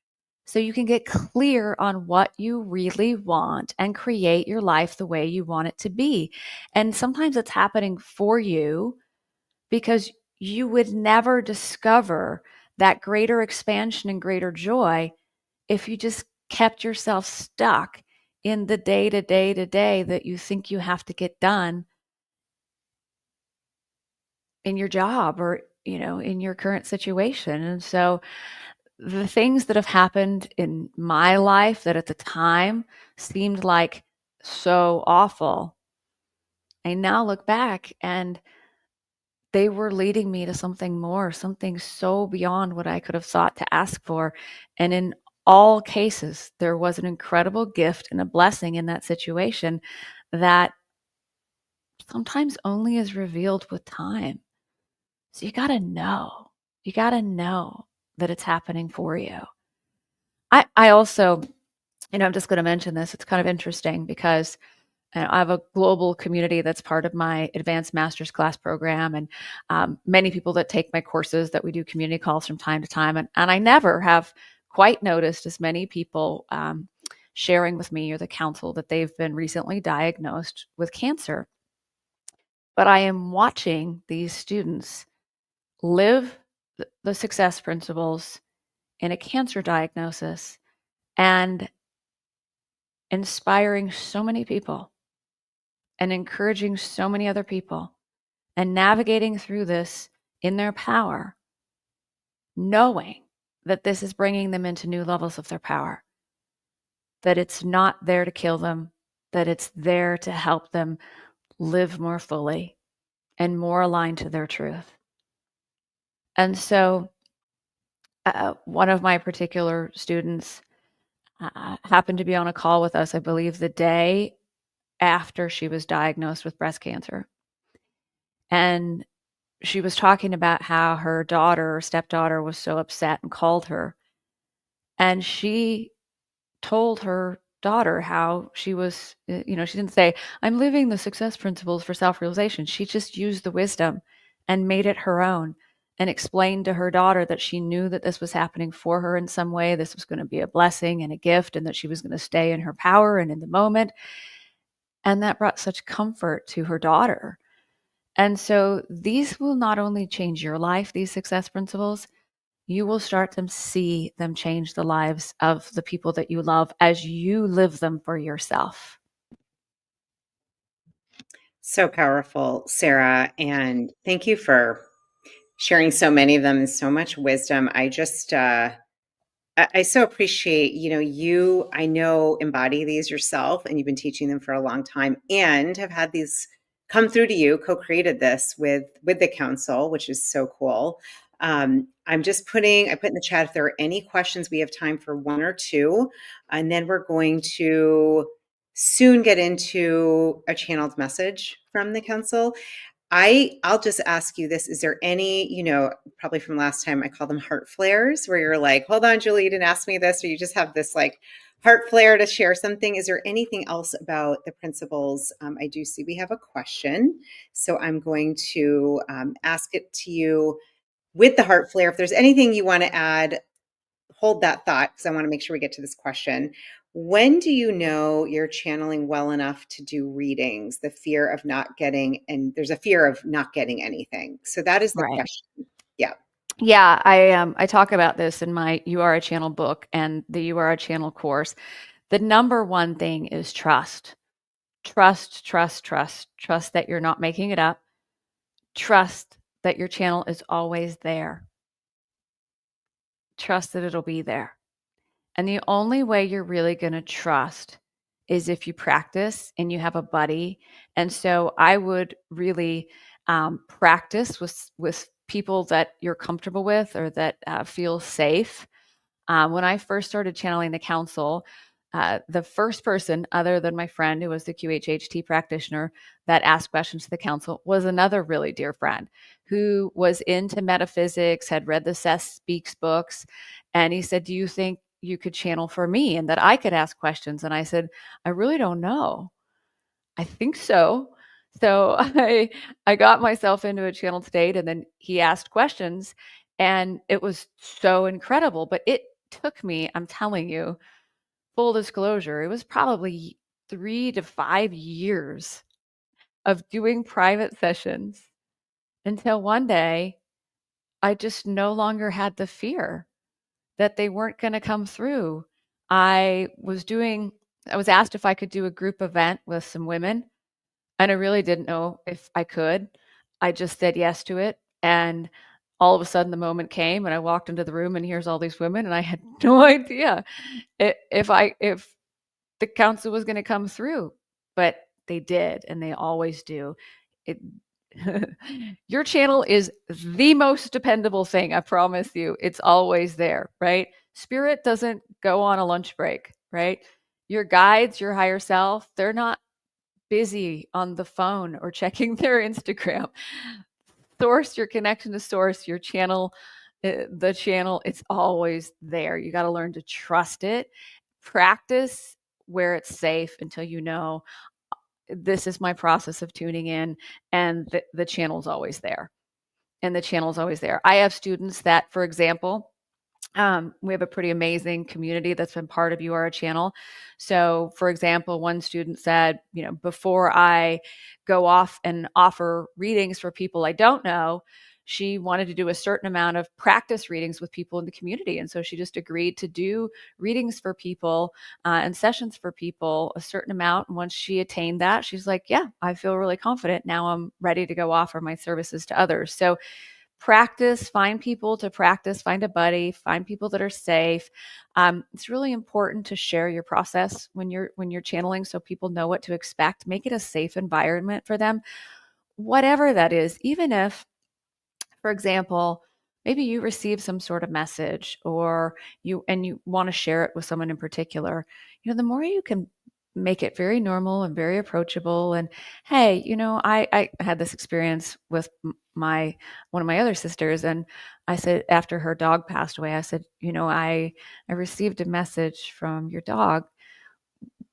so you can get clear on what you really want and create your life the way you want it to be. And sometimes it's happening for you because you would never discover that greater expansion and greater joy if you just kept yourself stuck in the day to day to day that you think you have to get done in your job or, in your current situation. And so the things that have happened in my life that at the time seemed like so awful, I now look back and they were leading me to something more, something so beyond what I could have thought to ask for. And in all cases, there was an incredible gift and a blessing in that situation that sometimes only is revealed with time. So you got to know that it's happening for you. I also, I'm just going to mention this. It's kind of interesting because I have a global community that's part of my advanced master's class program, and many people that take my courses that we do community calls from time to time. And I never have quite noticed as many people sharing with me or the counsel that they've been recently diagnosed with cancer. But I am watching these students live the success principles in a cancer diagnosis and inspiring so many people and encouraging so many other people and navigating through this in their power, knowing that this is bringing them into new levels of their power, that it's not there to kill them, that it's there to help them live more fully and more aligned to their truth. And so one of my particular students happened to be on a call with us, I believe, the day after she was diagnosed with breast cancer. And she was talking about how her daughter or stepdaughter was so upset and called her. And she told her daughter how she was, she didn't say, I'm living the success principles for self realization. She just used the wisdom and made it her own and explained to her daughter that she knew that this was happening for her in some way. This was going to be a blessing and a gift, and that she was going to stay in her power and in the moment. And that brought such comfort to her daughter. And so these will not only change your life, these success principles, you will start to see them change the lives of the people that you love as you live them for yourself.
So powerful, Sarah. And thank you for sharing so many of them and so much wisdom. I so appreciate, you, I know, embody these yourself, and you've been teaching them for a long time and have had these come through to you, co-created this with the council, which is so cool. I put in the chat if there are any questions. We have time for one or two, and then we're going to soon get into a channeled message from the council. I'll just ask you this. Is there any, probably from last time, I call them heart flares, where you're like, hold on, Julie, you didn't ask me this, or you just have this like heart flare to share something. Is there anything else about the principles? I do see we have a question. So I'm going to ask it to you with the heart flare. If there's anything you want to add, hold that thought, because I want to make sure we get to this question. When do you know you're channeling well enough to do readings? The fear of not getting, and there's a fear of not getting anything. So that is the
Right.
question. Yeah.
Yeah, I talk about this in my You Are a Channel book and the You Are a Channel course. The number one thing is trust. Trust, trust, trust. Trust that you're not making it up. Trust that your channel is always there. Trust that it'll be there. And the only way you're really going to trust is if you practice and you have a buddy. And so I would really practice with people that you're comfortable with or that feel safe. When I first started channeling the council, the first person, other than my friend who was the QHHT practitioner that asked questions to the council, was another really dear friend who was into metaphysics, had read the Seth Speaks books. And he said, do you think you could channel for me and that I could ask questions? And I said, I really don't know. I think so. So I got myself into a channeled state, and then he asked questions, and it was so incredible. But it took me, I'm telling you, full disclosure, it was probably 3 to 5 years of doing private sessions until one day I just no longer had the fear that they weren't going to come through. I was asked if I could do a group event with some women, and I really didn't know if I could. I just said yes to it. And all of a sudden the moment came and I walked into the room and here's all these women and I had no idea if the council was going to come through, but they did, and they always do. It, your channel is the most dependable thing. I promise you, it's always there, right? Spirit doesn't go on a lunch break, right? Your guides, your higher self, they're not busy on the phone or checking their Instagram. Source, your connection to source, your channel, the channel, it's always there. You got to learn to trust it. Practice where it's safe until you know this is my process of tuning in, and the channel's always there. And the channel's always there. I have students that, for example, we have a pretty amazing community that's been part of You Are a Channel. So, for example, one student said, before I go off and offer readings for people I don't know, she wanted to do a certain amount of practice readings with people in the community. And so she just agreed to do readings for people and sessions for people a certain amount. And once she attained that, she's like, yeah, I feel really confident. Now I'm ready to go offer my services to others. So practice, find people to practice, find a buddy, find people that are safe. It's really important to share your process when you're channeling, so people know what to expect. Make it a safe environment for them, whatever that is. Even if, for example, maybe you receive some sort of message or you want to share it with someone in particular, the more you can make it very normal and very approachable. And hey, I had this experience with my one of my other sisters, and I said, after her dog passed away, I said, I received a message from your dog.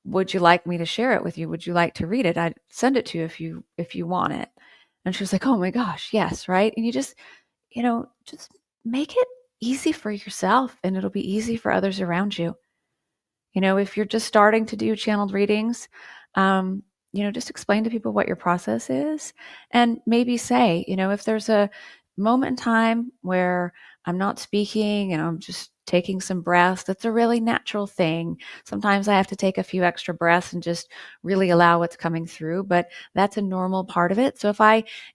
Would you like me to share it with you? Would you like to read it? I'd send it to you if you want it. And she was like, oh my gosh, yes, right. And you just make it easy for yourself, and it'll be easy for others around you. If you're just starting to do channeled readings, just explain to people what your process is, and maybe say, if there's a moment in time where I'm not speaking and I'm just taking some breaths, that's a really natural thing. Sometimes I have to take a few extra breaths and just really allow what's coming through, but that's a normal part of it. So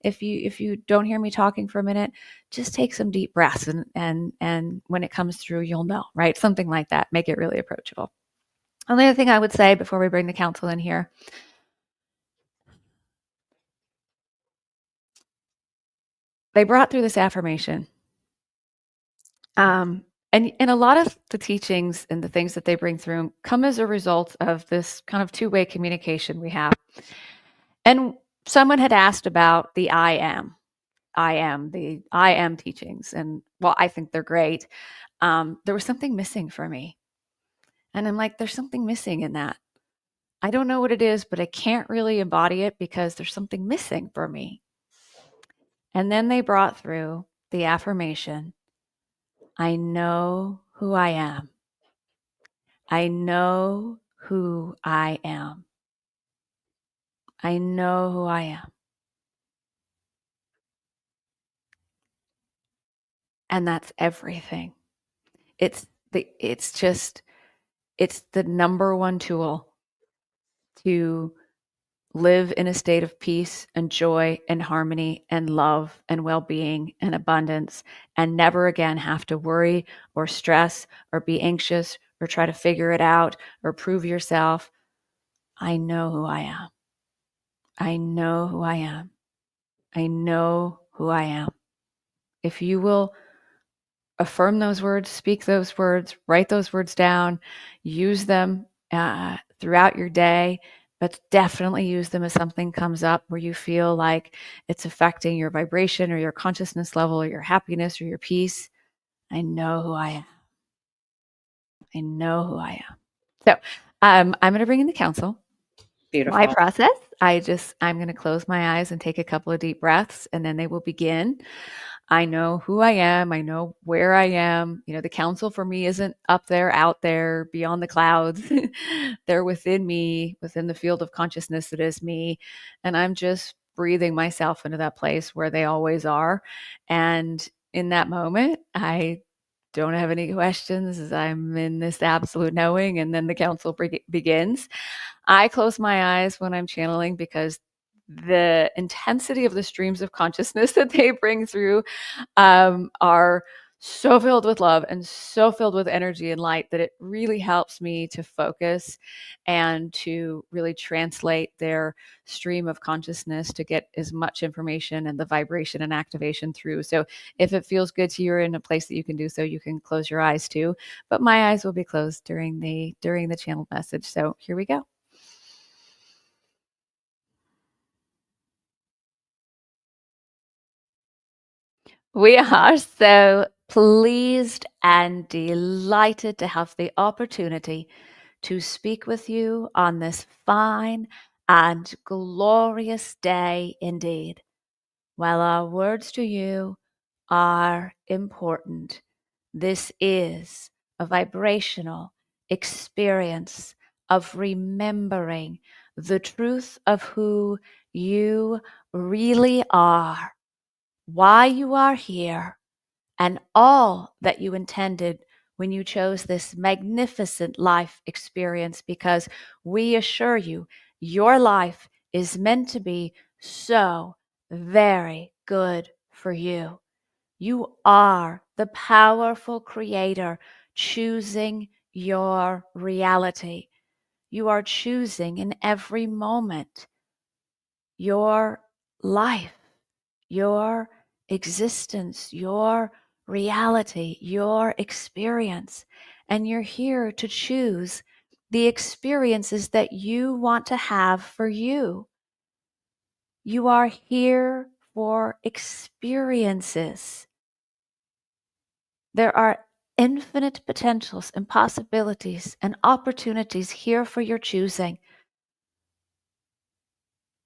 if you don't hear me talking for a minute, just take some deep breaths, and when it comes through, you'll know, right? Something like that. Make it really approachable. Only other thing I would say before we bring the council in here, they brought through this affirmation. And a lot of the teachings and the things that they bring through come as a result of this kind of two-way communication we have. And someone had asked about the the I am teachings. And well, I think they're great. There was something missing for me. And I'm like, there's something missing in that. I don't know what it is, but I can't really embody it because there's something missing for me. And then they brought through the affirmation, I know who I am. I know who I am. I know who I am. And that's everything. It's the number one tool to live in a state of peace and joy and harmony and love and well-being and abundance, and never again have to worry or stress or be anxious or try to figure it out or prove yourself. I know who I am. I know who I am. I know who I am. If you will affirm those words, speak those words, write those words down, use them throughout your day, but definitely use them as something comes up where you feel like it's affecting your vibration or your consciousness level or your happiness or your peace. I know who I am. I know who I am. So I'm going to bring in the council. My
Beautiful.
process, I'm going to close my eyes and take a couple of deep breaths, and then they will begin. I know who I am. I know where I am. The council for me isn't up there, out there, beyond the clouds. They're within me, within the field of consciousness that is me. And I'm just breathing myself into that place where they always are. And in that moment, I don't have any questions as I'm in this absolute knowing. And then the council begins. I close my eyes when I'm channeling because the intensity of the streams of consciousness that they bring through are so filled with love and so filled with energy and light that it really helps me to focus and to really translate their stream of consciousness to get as much information and the vibration and activation through. So if it feels good to you or in a place that you can do so, you can close your eyes too. But my eyes will be closed during the channeled message. So here we go. We are so pleased and delighted to have the opportunity to speak with you on this fine and glorious day indeed. While our words to you are important, this is a vibrational experience of remembering the truth of who you really are, why you are here, and all that you intended when you chose this magnificent life experience, because we assure you, your life is meant to be so very good for you. You are the powerful creator choosing your reality. You are choosing in every moment your life, your existence, your reality, your experience. And you're here to choose the experiences that you want to have for you. You are here for experiences. There are infinite potentials and possibilities and opportunities here for your choosing.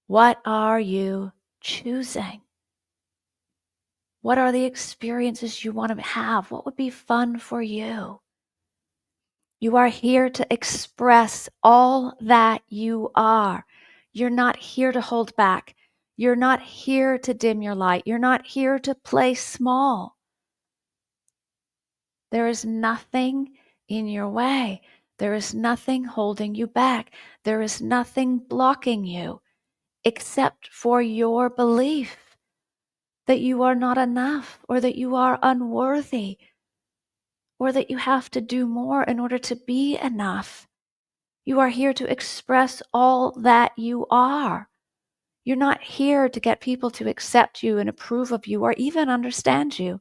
What are you choosing? What are the experiences you want to have? What would be fun for you? You are here to express all that you are. You're not here to hold back. You're not here to dim your light. You're not here to play small. There is nothing in your way. There is nothing holding you back. There is nothing blocking you except for your belief that you are not enough, or that you are unworthy, or that you have to do more in order to be enough. You are here to express all that you are. You're not here to get people to accept you and approve of you or even understand you.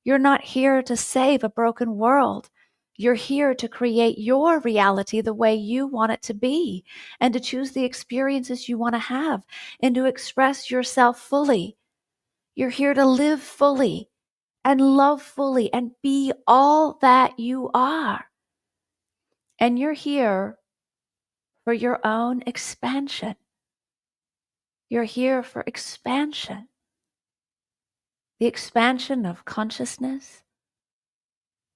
You're not here to save a broken world. You're here to create your reality the way you want it to be, and to choose the experiences you want to have, and to express yourself fully. You're here to live fully and love fully and be all that you are. And you're here for your own expansion. You're here for expansion. The expansion of consciousness.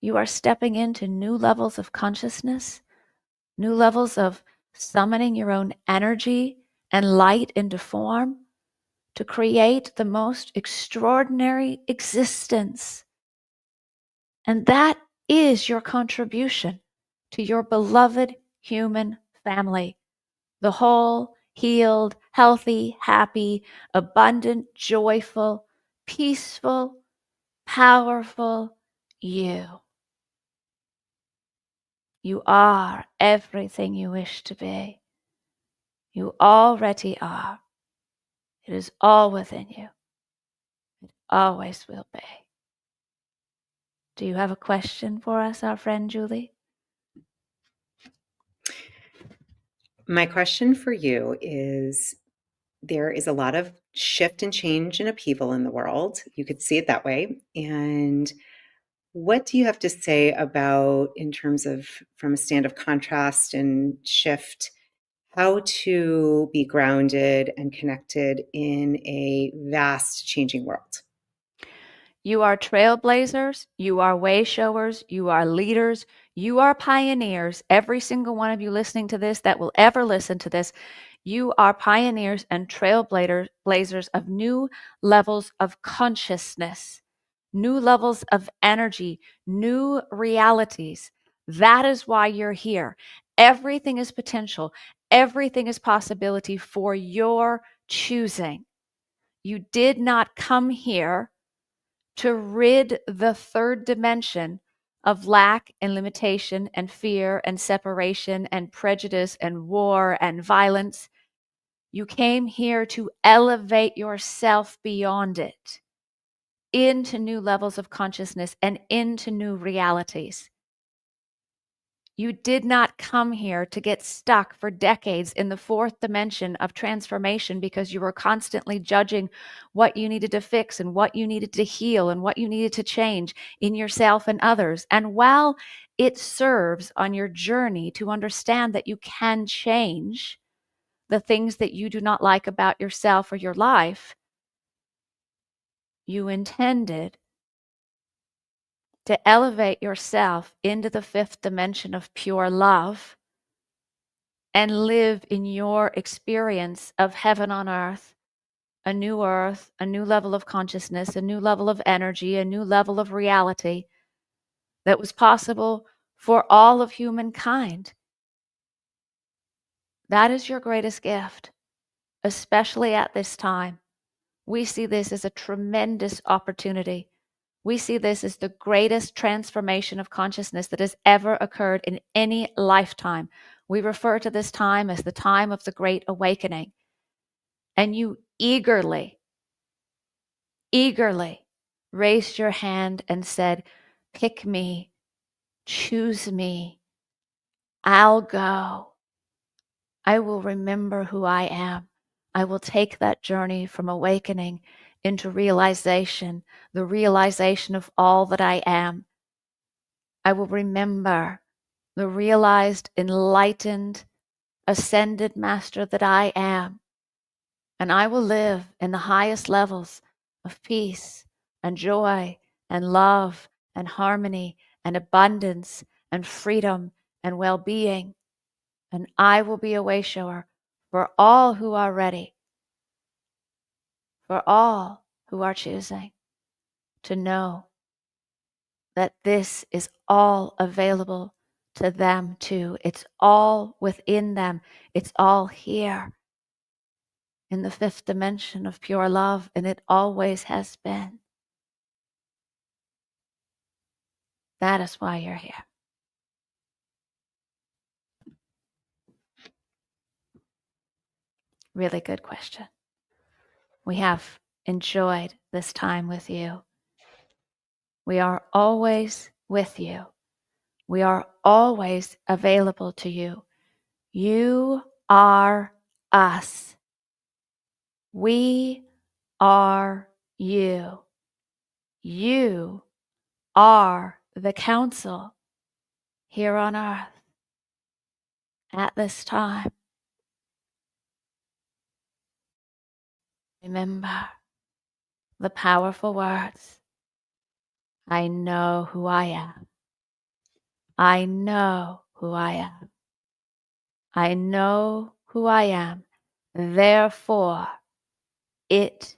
You are stepping into new levels of consciousness, new levels of summoning your own energy and light into form to create the most extraordinary existence. And that is your contribution to your beloved human family, the whole, healed, healthy, happy, abundant, joyful, peaceful, powerful you. You are everything you wish to be. You already are. It is all within you. It always will be. Do you have a question for us, our friend Julie?
My question for you is, there is a lot of shift and change and upheaval in the world. You could see it that way. And what do you have to say about, in terms of from a stand of contrast and shift, how to be grounded and connected in a vast changing world?
You are trailblazers, you are way showers, you are leaders, you are pioneers. Every single one of you listening to this that will ever listen to this, you are pioneers and trailblazers of new levels of consciousness, new levels of energy, new realities. That is why you're here. Everything is potential, everything is possibility for your choosing. You did not come here to rid the third dimension of lack and limitation and fear and separation and prejudice and war and violence. You came here to elevate yourself beyond it into new levels of consciousness and into new realities. You did not come here to get stuck for decades in the fourth dimension of transformation because you were constantly judging what you needed to fix and what you needed to heal and what you needed to change in yourself and others. And while it serves on your journey to understand that you can change the things that you do not like about yourself or your life, you intended to elevate yourself into the fifth dimension of pure love and live in your experience of heaven on earth, a new level of consciousness, a new level of energy, a new level of reality that was possible for all of humankind. That is your greatest gift, especially at this time. We see this as a tremendous opportunity. We see this as the greatest transformation of consciousness that has ever occurred in any lifetime. We refer to this time as the time of the Great Awakening. And you eagerly raised your hand and said, pick me, choose me, I'll go. I will remember who I am. I will take that journey from awakening into realization, the realization of all that I am. I will remember the realized, enlightened, ascended master that I am. And I will live in the highest levels of peace and joy and love and harmony and abundance and freedom and well-being. And I will be a way shower for all who are ready, for all who are choosing to know that this is all available to them too. It's all within them. It's all here in the fifth dimension of pure love, and it always has been. That is why you're here. Really good question. We have enjoyed this time with you. We are always with you. We are always available to you. You are us. We are you. You are the council here on earth at this time. Remember the powerful words. I know who I am. I know who I am. I know who I am. Therefore, it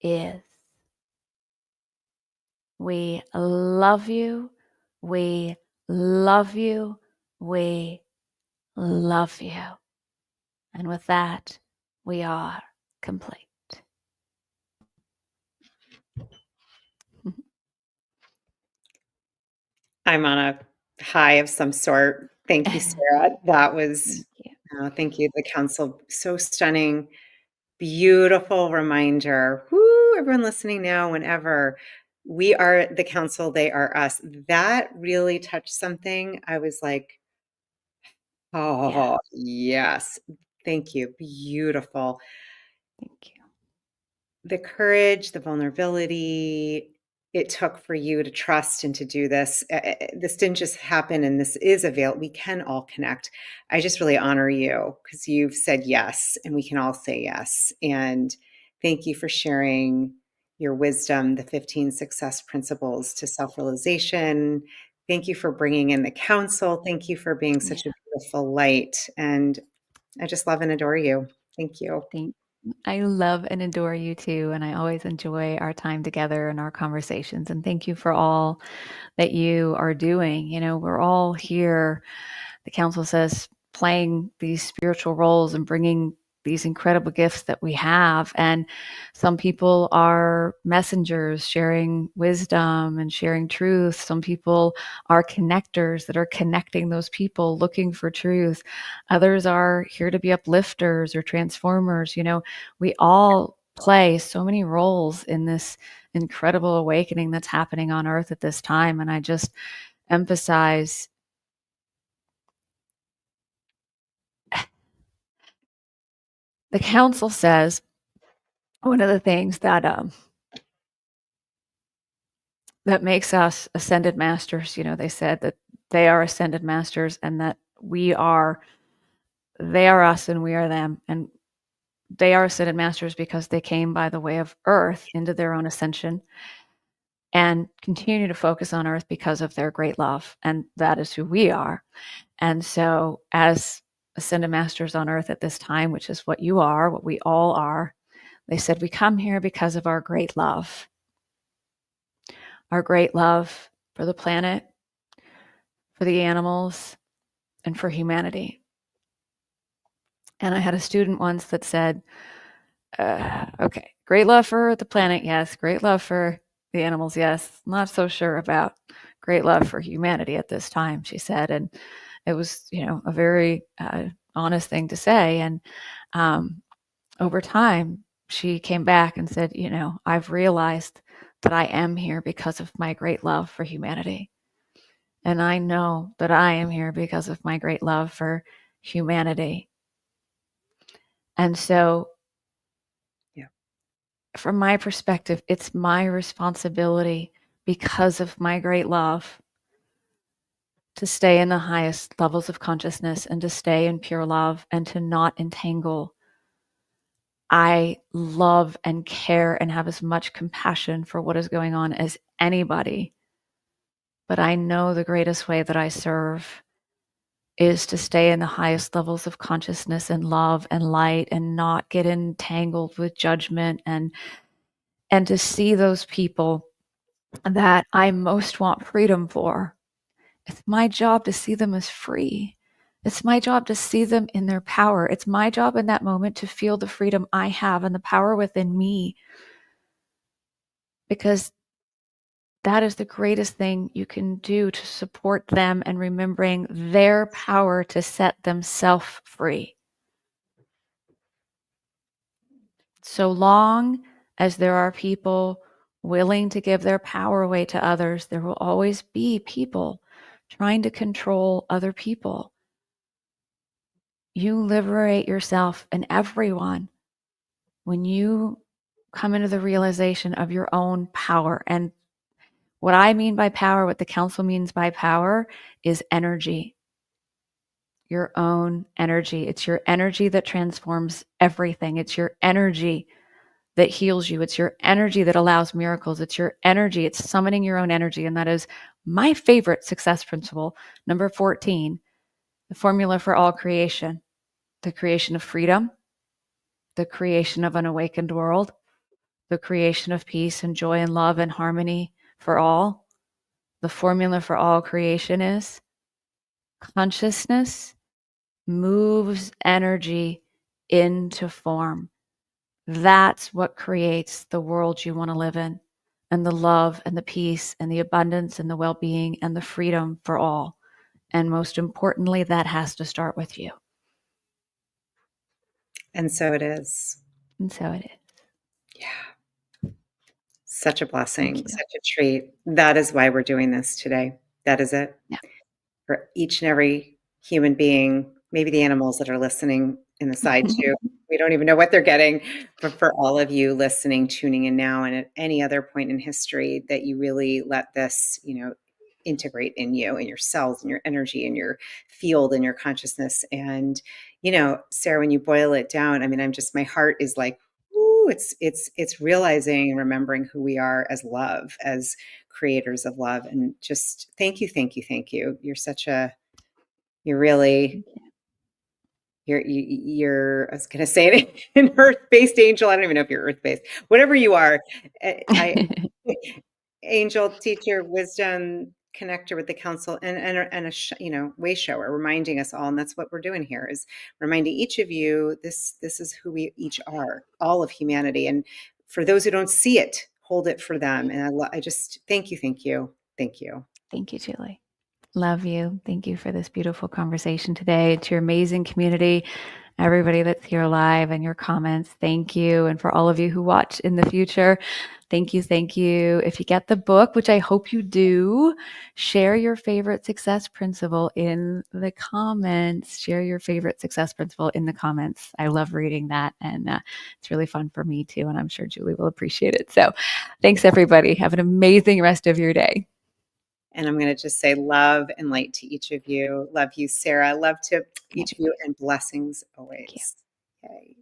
is. We love you. We love you. We love you. And with that, we are complete.
I'm on a high of some sort. Thank you, Sarah. That was,
Thank you.
thank you. The council, so stunning, beautiful reminder. Whoo, everyone listening now, whenever we are the council, they are us. That really touched something. I was like,
Yeah,
oh, yes. Thank you. Beautiful.
thank you.
The courage, the vulnerability it took for you to trust and to do this. This didn't just happen, and this is available. We can all connect. I just really honor you because you've said yes, and we can all say yes. And thank you for sharing your wisdom, the 15 success principles to self realization. Thank you for bringing in the council. Thank you for being
Yeah,
such a beautiful light. And I just love and adore you. Thank you.
thank I love and adore you too, and I always enjoy our time together and our conversations. And thank you for all that you are doing. You know, we're all here, the council says, playing these spiritual roles and bringing these incredible gifts that we have. And some people are messengers sharing wisdom and sharing truth. Some people are connectors that are connecting those people looking for truth. Others are here to be uplifters or transformers. You know, we all play so many roles in this incredible awakening that's happening on earth at this time. And I just emphasize the council says one of the things that makes us ascended masters, you know, they said that they are ascended masters and that they are us and we are them. And they are ascended masters because they came by the way of earth into their own ascension and continue to focus on earth because of their great love. And that is who we are. And so as ascended masters on earth at this time, which is what you are, what we all are, they said, we come here because of our great love for the planet, for the animals, and for humanity. And I had a student once that said, okay, great love for the planet, yes. Great love for the animals, yes. Not so sure about great love for humanity at this time, she said. And it was, you know, a very honest thing to say. And over time, she came back and said, you know, I've realized that I am here because of my great love for humanity. And I know that I am here because of my great love for humanity. And so
Yeah.
from my perspective, it's my responsibility because of my great love to stay in the highest levels of consciousness and to stay in pure love and to not entangle. I love and care and have as much compassion for what is going on as anybody. But I know the greatest way that I serve is to stay in the highest levels of consciousness and love and light and not get entangled with judgment and to see those people that I most want freedom for. It's my job to see them as free. It's my job to see them in their power. It's my job in that moment to feel the freedom I have and the power within me, because that is the greatest thing you can do to support them and remembering their power to set themselves free. So long as there are people willing to give their power away to others, there will always be people trying to control other people. You liberate yourself and everyone when you come into the realization of your own power. And what I mean by power, what the council means by power, is energy. Your own energy. It's your energy that transforms everything. It's your energy that heals you. It's your energy that allows miracles. It's your energy. It's summoning your own energy. And that is my favorite success principle. Number 14, the formula for all creation, the creation of freedom, the creation of an awakened world, the creation of peace and joy and love and harmony for all. The formula for all creation is consciousness moves energy into form. That's what creates the world you want to live in, and the love and the peace and the abundance and the well-being and the freedom for all. And most importantly, that has to start with you.
And so it is.
And so it is.
Yeah. Such a
Thank
blessing,
you.
such a treat. That is why we're doing this today. That is it.
Yeah.
For each and every human being, maybe the animals that are listening in the side too. We don't even know what they're getting, but for all of you listening, tuning in now, and at any other point in history that you really let this, integrate in you, in your cells, in your energy, in your field, in your consciousness. And, Sarah, when you boil it down, I mean, my heart is like, ooh, it's realizing and remembering who we are as love, as creators of love. And just thank you, thank you, thank you. You're really, you're, I was going to say it, an earth-based angel. I don't even know if you're earth-based, whatever you are. I angel, teacher, wisdom, connector with the council, and a way shower, reminding us all. And that's what we're doing here, is reminding each of you, this is who we each are, all of humanity. And for those who don't see it, hold it for them. And I just thank you, thank you, thank you.
Thank you, Julie. Love you. Thank you for this beautiful conversation today. To your amazing community, everybody that's here live, and your comments, thank you. And for all of you who watch in the future, thank you, thank you. If you get the book, which I hope you do, share your favorite success principle in the comments. Share your favorite success principle in the comments. I love reading that, and it's really fun for me too, and I'm sure Julie will appreciate it. So thanks, everybody. Have an amazing rest of your day.
And I'm going to just say love and light to each of you. Love you, Sarah. Love to
Love
each of
you.
you, and blessings
Thank you.
always. Okay.